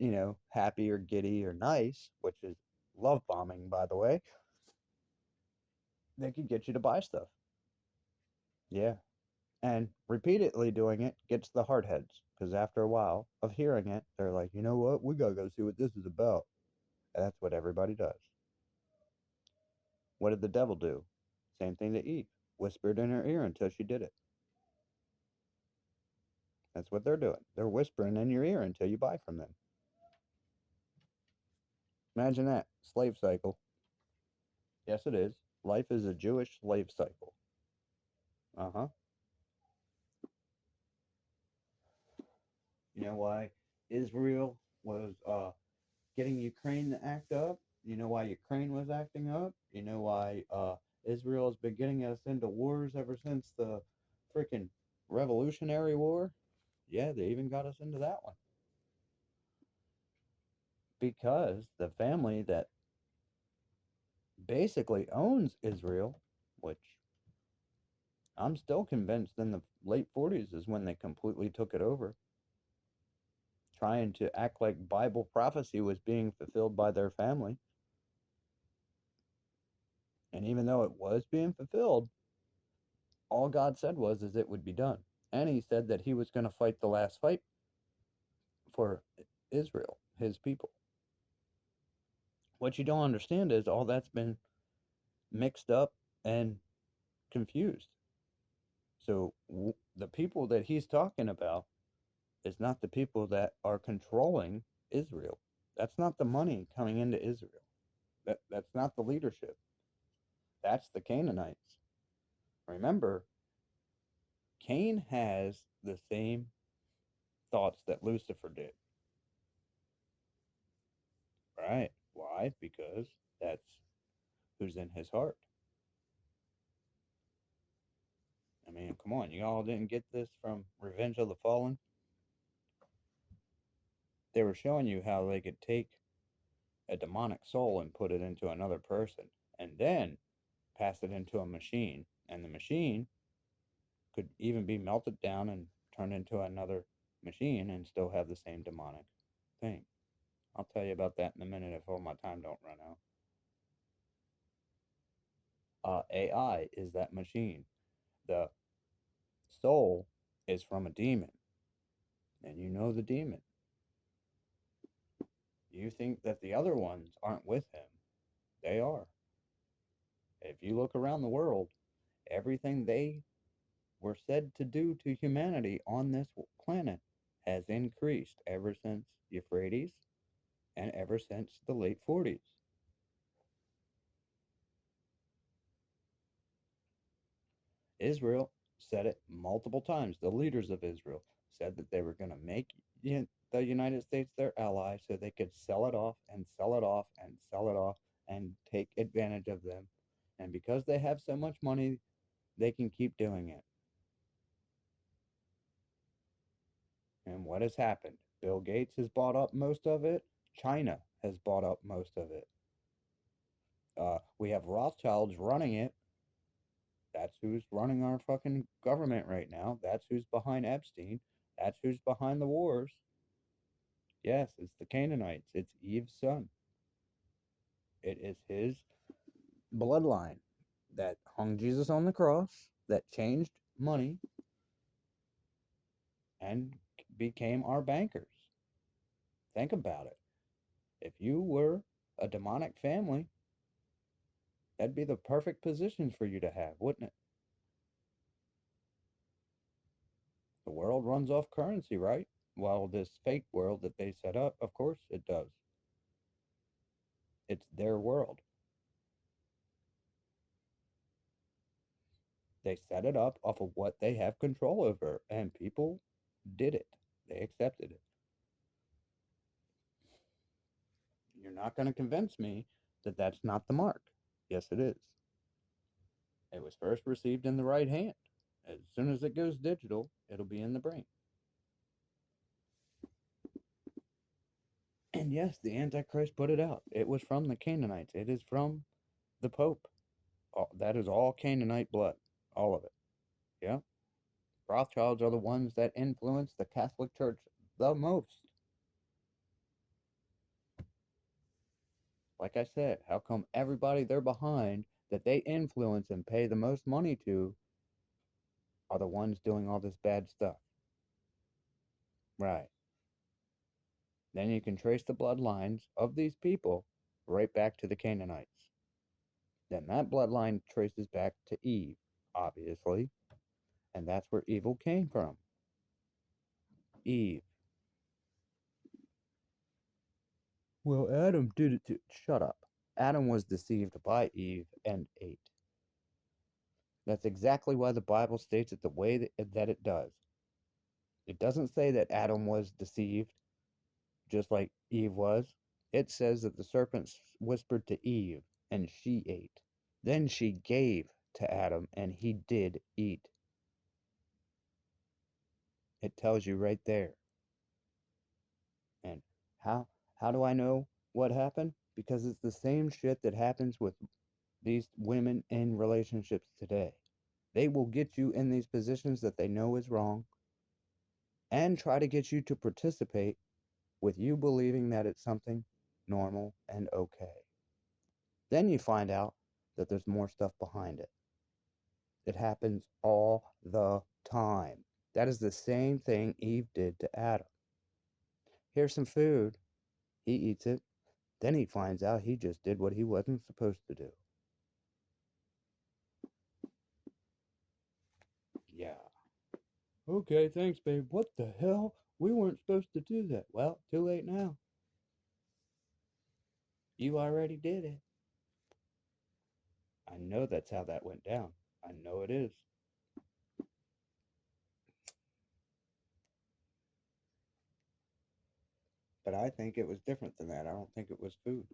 happy or giddy or nice, which is love bombing, by the way, they could get you to buy stuff. Yeah. And repeatedly doing it gets the hard heads, because after a while of hearing it, they're like, you know what? We gotta go see what this is about. And that's what everybody does. What did the devil do? Same thing to Eve. Whispered in her ear until she did it. That's what they're doing. They're whispering in your ear until you buy from them. Imagine that. Slave cycle. Yes, it is. Life is a Jewish slave cycle. Uh huh. You know why Israel was getting Ukraine to act up? You know why Ukraine was acting up? You know why Israel has been getting us into wars ever since the freaking Revolutionary War? Yeah, they even got us into that one. Because the family that basically owns Israel, which I'm still convinced in the late 40s is when they completely took it over, trying to act like Bible prophecy was being fulfilled by their family. And even though it was being fulfilled, all God said was is it would be done. And he said that he was going to fight the last fight for Israel, his people. What you don't understand is all that's been mixed up and confused. So the people that he's talking about is not the people that are controlling Israel. That's not the money coming into Israel. That's not the leadership. That's the Canaanites. Remember, Cain has the same thoughts that Lucifer did. Right? Why? Because that's who's in his heart. I mean, come on, you all didn't get this from Revenge of the Fallen? They were showing you how they could take a demonic soul and put it into another person and then pass it into a machine. And the machine could even be melted down and turned into another machine and still have the same demonic thing. I'll tell you about that in a minute if all my time don't run out. AI is that machine. The soul is from a demon, and you know the demon. You think that the other ones aren't with him. They are. If you look around the world, everything they were said to do to humanity on this planet has increased ever since Euphrates and ever since the late 40s. Israel said it multiple times. The leaders of Israel said that they were going to make the United States their ally so they could sell it off and sell it off and sell it off and take advantage of them. And because they have so much money, they can keep doing it. And what has happened? Bill Gates has bought up most of it. China has bought up most of it. We have Rothschilds running it. That's who's running our fucking government right now. That's who's behind Epstein. That's who's behind the wars. Yes, it's the Canaanites. It's Eve's son. It is his bloodline that hung Jesus on the cross, that changed money, and became our bankers. Think about it. If you were a demonic family, that'd be the perfect positions for you to have, wouldn't it? The world runs off currency, right? Well, this fake world that they set up, of course it does. It's their world. They set it up off of what they have control over, and people did it. They accepted it. You're not going to convince me that that's not the mark. Yes, it is. It was first received in the right hand. As soon as it goes digital, it'll be in the brain. And yes, the Antichrist put it out. It was from the Canaanites. It is from the Pope. That is all Canaanite blood. All of it. Yeah. Rothschilds are the ones that influence the Catholic Church the most. Like I said, how come everybody they're behind that they influence and pay the most money to are the ones doing all this bad stuff? Right. Then you can trace the bloodlines of these people right back to the Canaanites. Then that bloodline traces back to Eve, obviously, and that's where evil came from. Eve. Well, Adam did it too. Shut up. Adam was deceived by Eve and ate. That's exactly why the Bible states it the way that it does. It doesn't say that Adam was deceived just like Eve was. It says that the serpent whispered to Eve and she ate. Then she gave to Adam and he did eat. It tells you right there. And how do I know what happened? Because it's the same shit that happens with these women in relationships today. They will get you in these positions that they know is wrong and try to get you to participate with you believing that it's something normal and okay. Then you find out that there's more stuff behind it. It happens all the time. That is the same thing Eve did to Adam. Here's some food. He eats it. Then he finds out he just did what he wasn't supposed to do. Okay, thanks, babe. What the hell? We weren't supposed to do that. Well, too late now. You already did it. I know that's how that went down. I know it is. But I think it was different than that. I don't think it was food.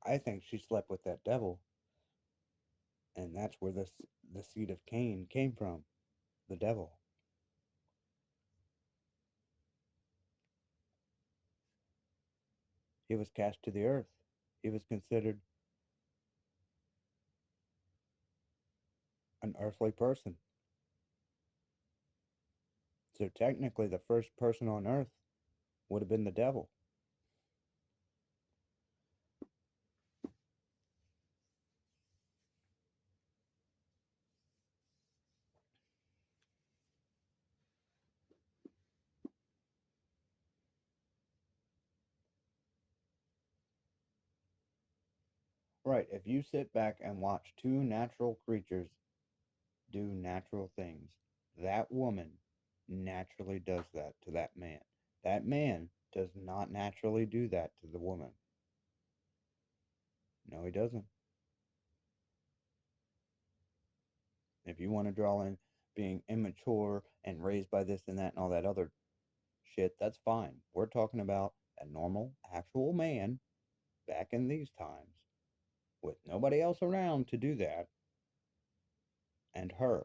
I think she slept with that devil, and that's where the seed of Cain came from. The devil. He was cast to the earth. He was considered an earthly person. So technically, the first person on earth would have been the devil. Right. If you sit back and watch two natural creatures do natural things, that woman naturally does that to that man. That man does not naturally do that to the woman. No, he doesn't. If you want to draw in being immature and raised by this and that and all that other shit, that's fine. We're talking about a normal, actual man back in these times with nobody else around to do that and her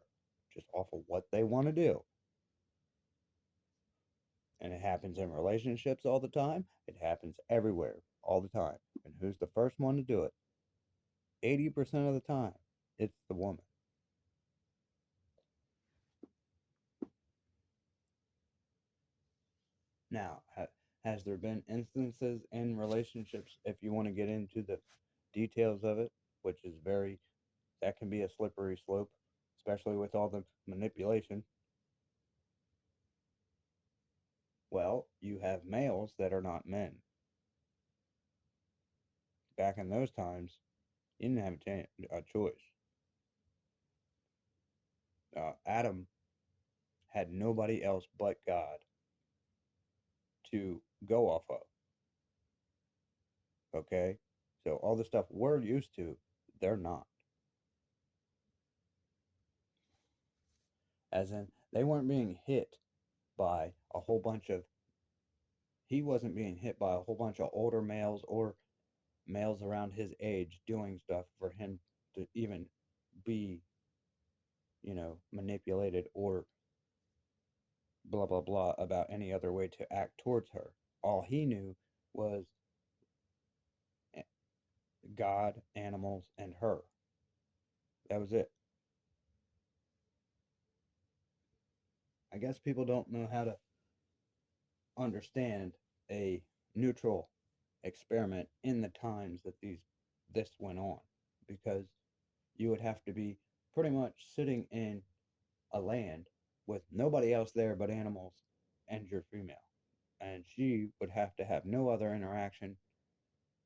just off of what they want to do. And it happens in relationships all the time. It happens everywhere all the time. And who's the first one to do it? 80% of the time, it's the woman. Now, has there been instances in relationships, if you want to get into the details of it, which is very, that can be a slippery slope, especially with all the manipulation? Well, you have males that are not men. Back in those times, you didn't have a choice. Adam had nobody else but God to go off of. Okay? So all the stuff we're used to, they're not. As in, they weren't being hit by a whole bunch of, he wasn't being hit by a whole bunch of older males or males around his age doing stuff for him to even be, manipulated or blah, blah, blah about any other way to act towards her. All he knew was God, animals, and her. That was it. I guess people don't know how to understand a neutral experiment in the times that this went on, because you would have to be pretty much sitting in a land with nobody else there but animals and your female, and she would have to have no other interaction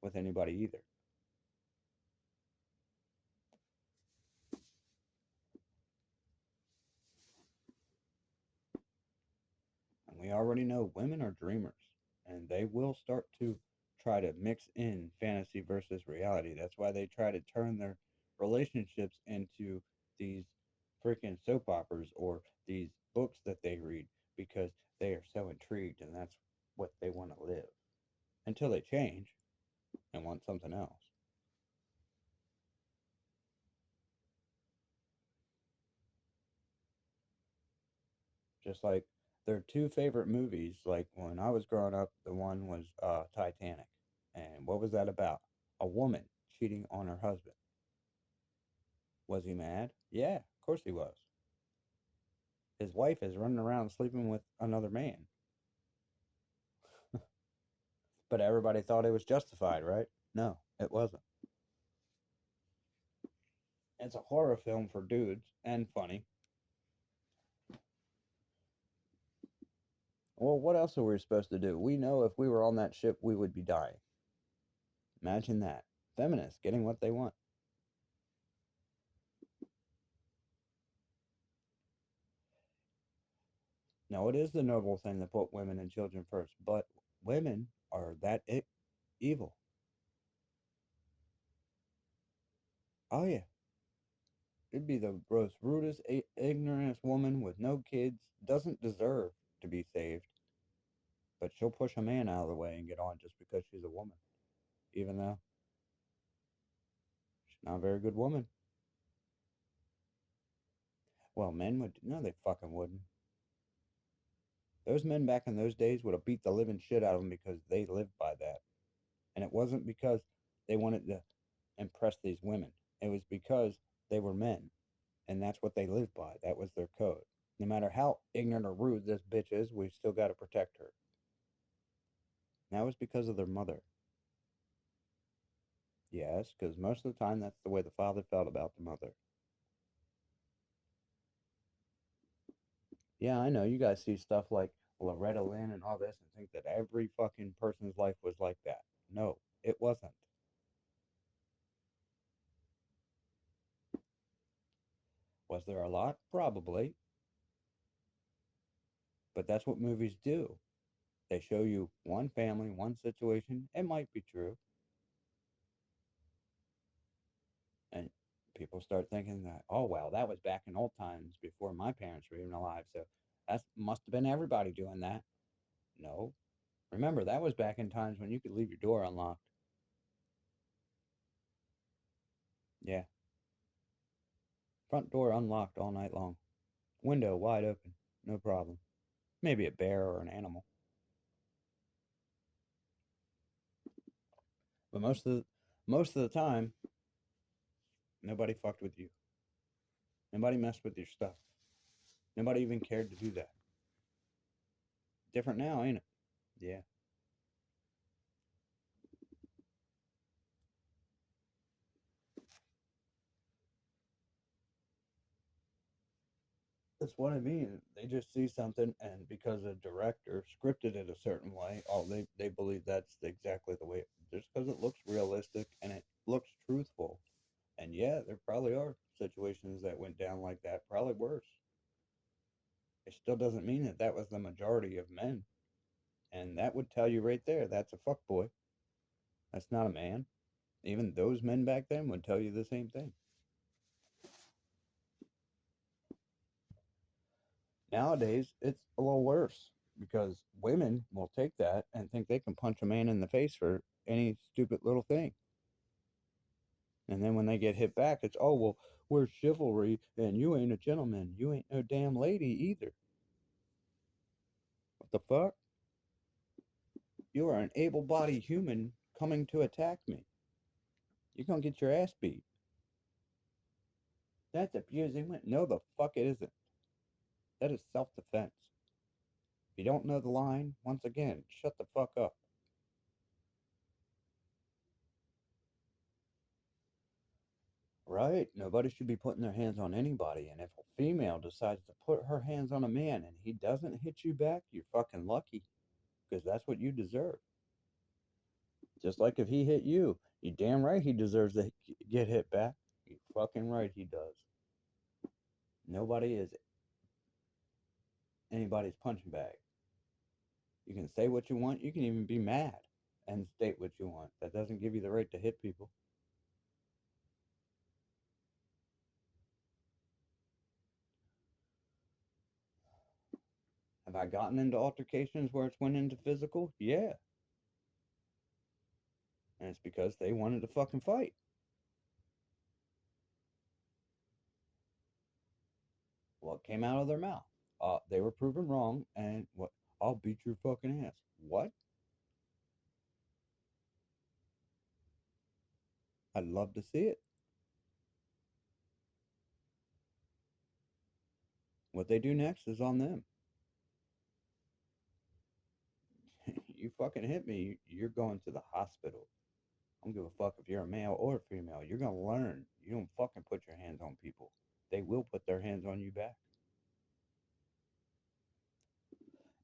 with anybody either. And we already know women are dreamers, and they will start to try to mix in fantasy versus reality. That's why they try to turn their relationships into these freaking soap operas or these books that they read, because they are so intrigued and that's what they want to live until they change and want something else. Just like their two favorite movies, like when I was growing up, the one was Titanic. And what was that about? A woman cheating on her husband. Was he mad? Yeah, of course he was. His wife is running around sleeping with another man. But everybody thought it was justified, right? No, it wasn't. It's a horror film for dudes and funny. Well, what else are we supposed to do? We know if we were on that ship, we would be dying. Imagine that. Feminists getting what they want. Now, it is the noble thing to put women and children first, but women are that evil. Oh, yeah. It'd be the most rudest, ignorantest woman with no kids, doesn't deserve to be saved, but she'll push a man out of the way and get on just because she's a woman, even though she's not a very good woman. Well, men would. No, they fucking wouldn't. Those men back in those days would have beat the living shit out of them because they lived by that. And it wasn't because they wanted to impress these women, it was because they were men. And that's what they lived by. That was their code. No matter how ignorant or rude this bitch is, we've still got to protect her. And that was because of their mother. Yes, because most of the time that's the way the father felt about the mother. Yeah, I know. You guys see stuff like Loretta Lynn and all this and think that every fucking person's life was like that. No, it wasn't. Was there a lot? Probably. But that's what movies do. They show you one family, one situation. It might be true. And people start thinking that, oh, well, that was back in old times before my parents were even alive. So that must have been everybody doing that. No. Remember, that was back in times when you could leave your door unlocked. Yeah. Front door unlocked all night long. Window wide open. No problem. Maybe a bear or an animal. But most of the time, nobody fucked with you. Nobody messed with your stuff. Nobody even cared to do that. Different now, ain't it? Yeah. That's what I mean. They just see something, and because a director scripted it a certain way, oh, they believe that's exactly the way. Just because it looks realistic and it looks truthful, and yeah, there probably are situations that went down like that, probably worse. It still doesn't mean that that was the majority of men, and that would tell you right there that's a fuck boy. That's not a man. Even those men back then would tell you the same thing. Nowadays, it's a little worse because women will take that and think they can punch a man in the face for any stupid little thing. And then when they get hit back, it's, oh, well, where's chivalry? And you ain't a gentleman. You ain't no damn lady either. What the fuck? You are an able bodied human coming to attack me. You're going to get your ass beat. That's abusing women. No, the fuck it isn't. That is self defense. If you don't know the line, once again, shut the fuck up. Right? Nobody should be putting their hands on anybody. And if a female decides to put her hands on a man and he doesn't hit you back, you're fucking lucky because that's what you deserve. Just like if he hit you, you damn right he deserves to get hit back. You fucking right he does. Nobody is anybody's punching bag. You can say what you want. You can even be mad and state what you want. That doesn't give you the right to hit people. Have I gotten into altercations where it's went into physical? Yeah. And it's because they wanted to fucking fight. What came out of their mouth? They were proven wrong, and what? I'll beat your fucking ass. What? I'd love to see it. What they do next is on them. You fucking hit me, you're going to the hospital. I don't give a fuck if you're a male or a female. You're gonna learn. You don't fucking put your hands on people. They will put their hands on you back.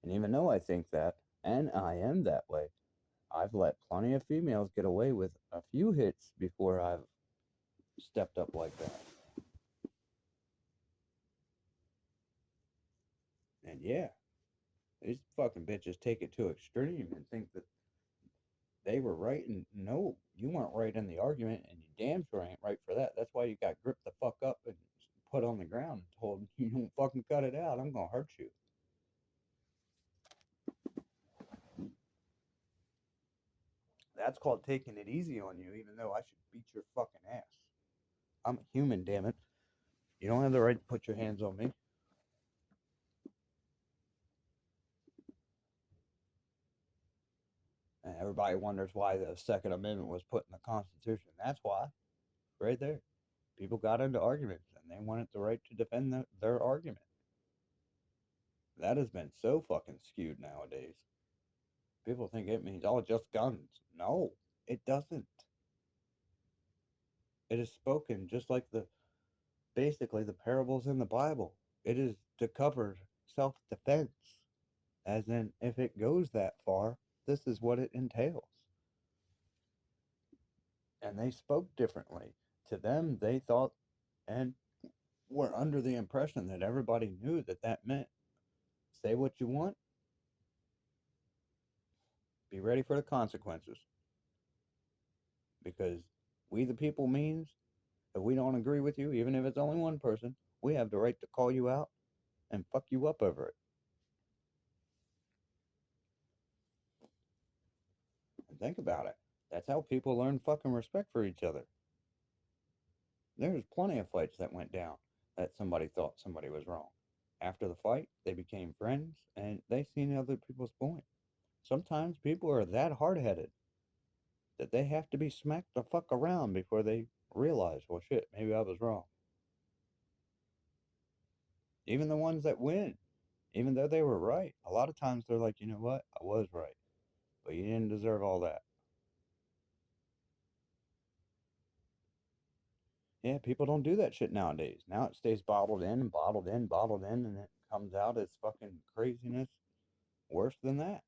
And even though I think that, and I am that way, I've let plenty of females get away with a few hits before I've stepped up like that. And yeah, These fucking bitches take it to extreme and think that they were right, and no, you weren't right in the argument, and you damn sure ain't right for that. That's why you got gripped the fuck up and put on the ground and told, you don't fucking cut it out, I'm gonna hurt you. That's called taking it easy on you, even though I should beat your fucking ass. I'm a human, damn it. You don't have the right to put your hands on me. And everybody wonders why the Second Amendment was put in the Constitution. That's why, right there. People got into arguments and they wanted the right to defend their argument. That has been so fucking skewed nowadays. People think it means, oh, just guns. No, it doesn't. It is spoken just like basically the parables in the Bible. It is to cover self defense, as in, if it goes that far, this is what it entails. And they spoke differently. To them, they thought and were under the impression that everybody knew that that meant say what you want, be ready for the consequences. Because we the people means, if we don't agree with you, even if it's only one person, we have the right to call you out and fuck you up over it. And think about it. That's how people learn fucking respect for each other. There's plenty of fights that went down that somebody thought somebody was wrong. After the fight, they became friends and they seen other people's point. Sometimes people are that hard headed that they have to be smacked the fuck around before they realize, well, shit, maybe I was wrong. Even the ones that win, even though they were right, a lot of times they're like, you know what, I was right, but you didn't deserve all that. Yeah, people don't do that shit nowadays. Now it stays bottled in and bottled in, bottled in, and it comes out as fucking craziness worse than that.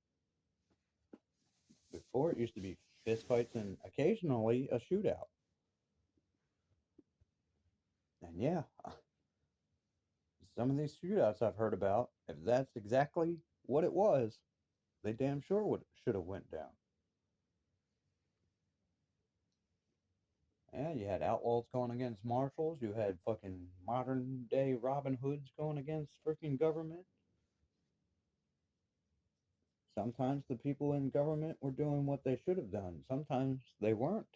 Before it used to be fistfights and occasionally a shootout. And yeah, some of these shootouts I've heard about, if that's exactly what it was, they damn sure would should have went down. Yeah, you had outlaws going against marshals. You had fucking modern day Robin Hoods going against freaking government. Sometimes the people in government were doing what they should have done. Sometimes they weren't.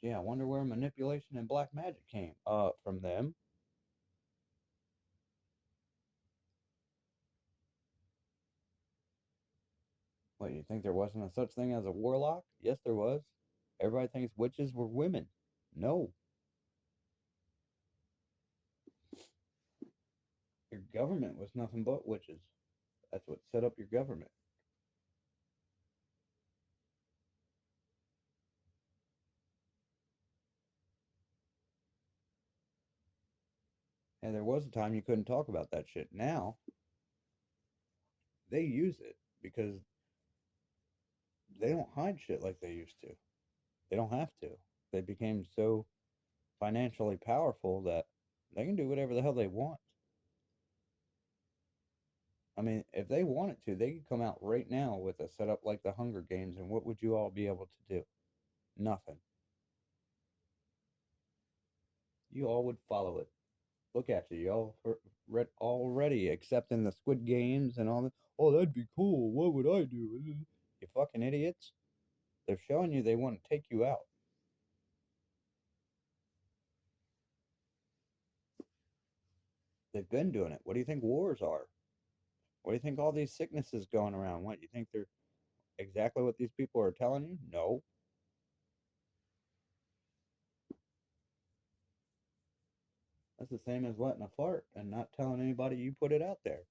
Yeah, I wonder where manipulation and black magic came. From them. What, you think there wasn't a such thing as a warlock? Yes, there was. Everybody thinks witches were women. No, your government was nothing but witches. That's what set up your government. And there was a time you couldn't talk about that shit. Now they use it because they don't hide shit like they used to. They don't have to. They became so financially powerful that they can do whatever the hell they want. I mean, if they wanted to, they could come out right now with a setup like the Hunger Games, and what would you all be able to do? Nothing. You all would follow it. Look at you, y'all read already accepting the Squid Games and all that. Oh, that'd be cool. What would I do? You fucking idiots. They're showing you they want to take you out. They've been doing it. What do you think wars are? What do you think all these sicknesses going around? What, you think they're exactly what these people are telling you? No. That's the same as letting a fart and not telling anybody you put it out there.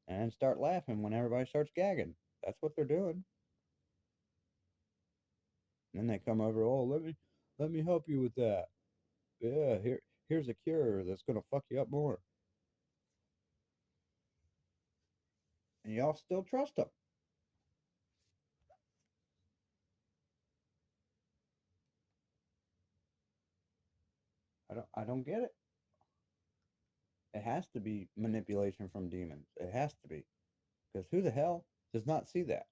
And start laughing when everybody starts gagging. That's what they're doing. And then they come over, oh, let me help you with that. Yeah, here's a cure that's gonna fuck you up more. And y'all still trust them. I don't get it. It has to be manipulation from demons. It has to be. Because who the hell does not see that?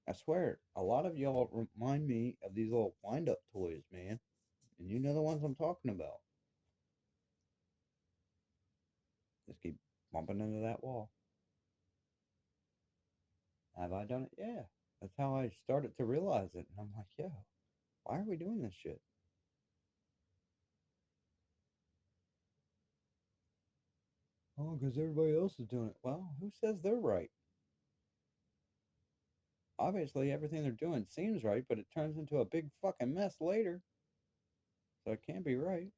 I swear, a lot of y'all remind me of these little wind up toys, man. And you know the ones I'm talking about. Just keep bumping into that wall. Have I done it? Yeah. That's how I started to realize it. And I'm like, yo, why are we doing this shit? Oh, because everybody else is doing it. Well, who says they're right? Obviously, everything they're doing seems right, but it turns into a big fucking mess later. So it can't be right.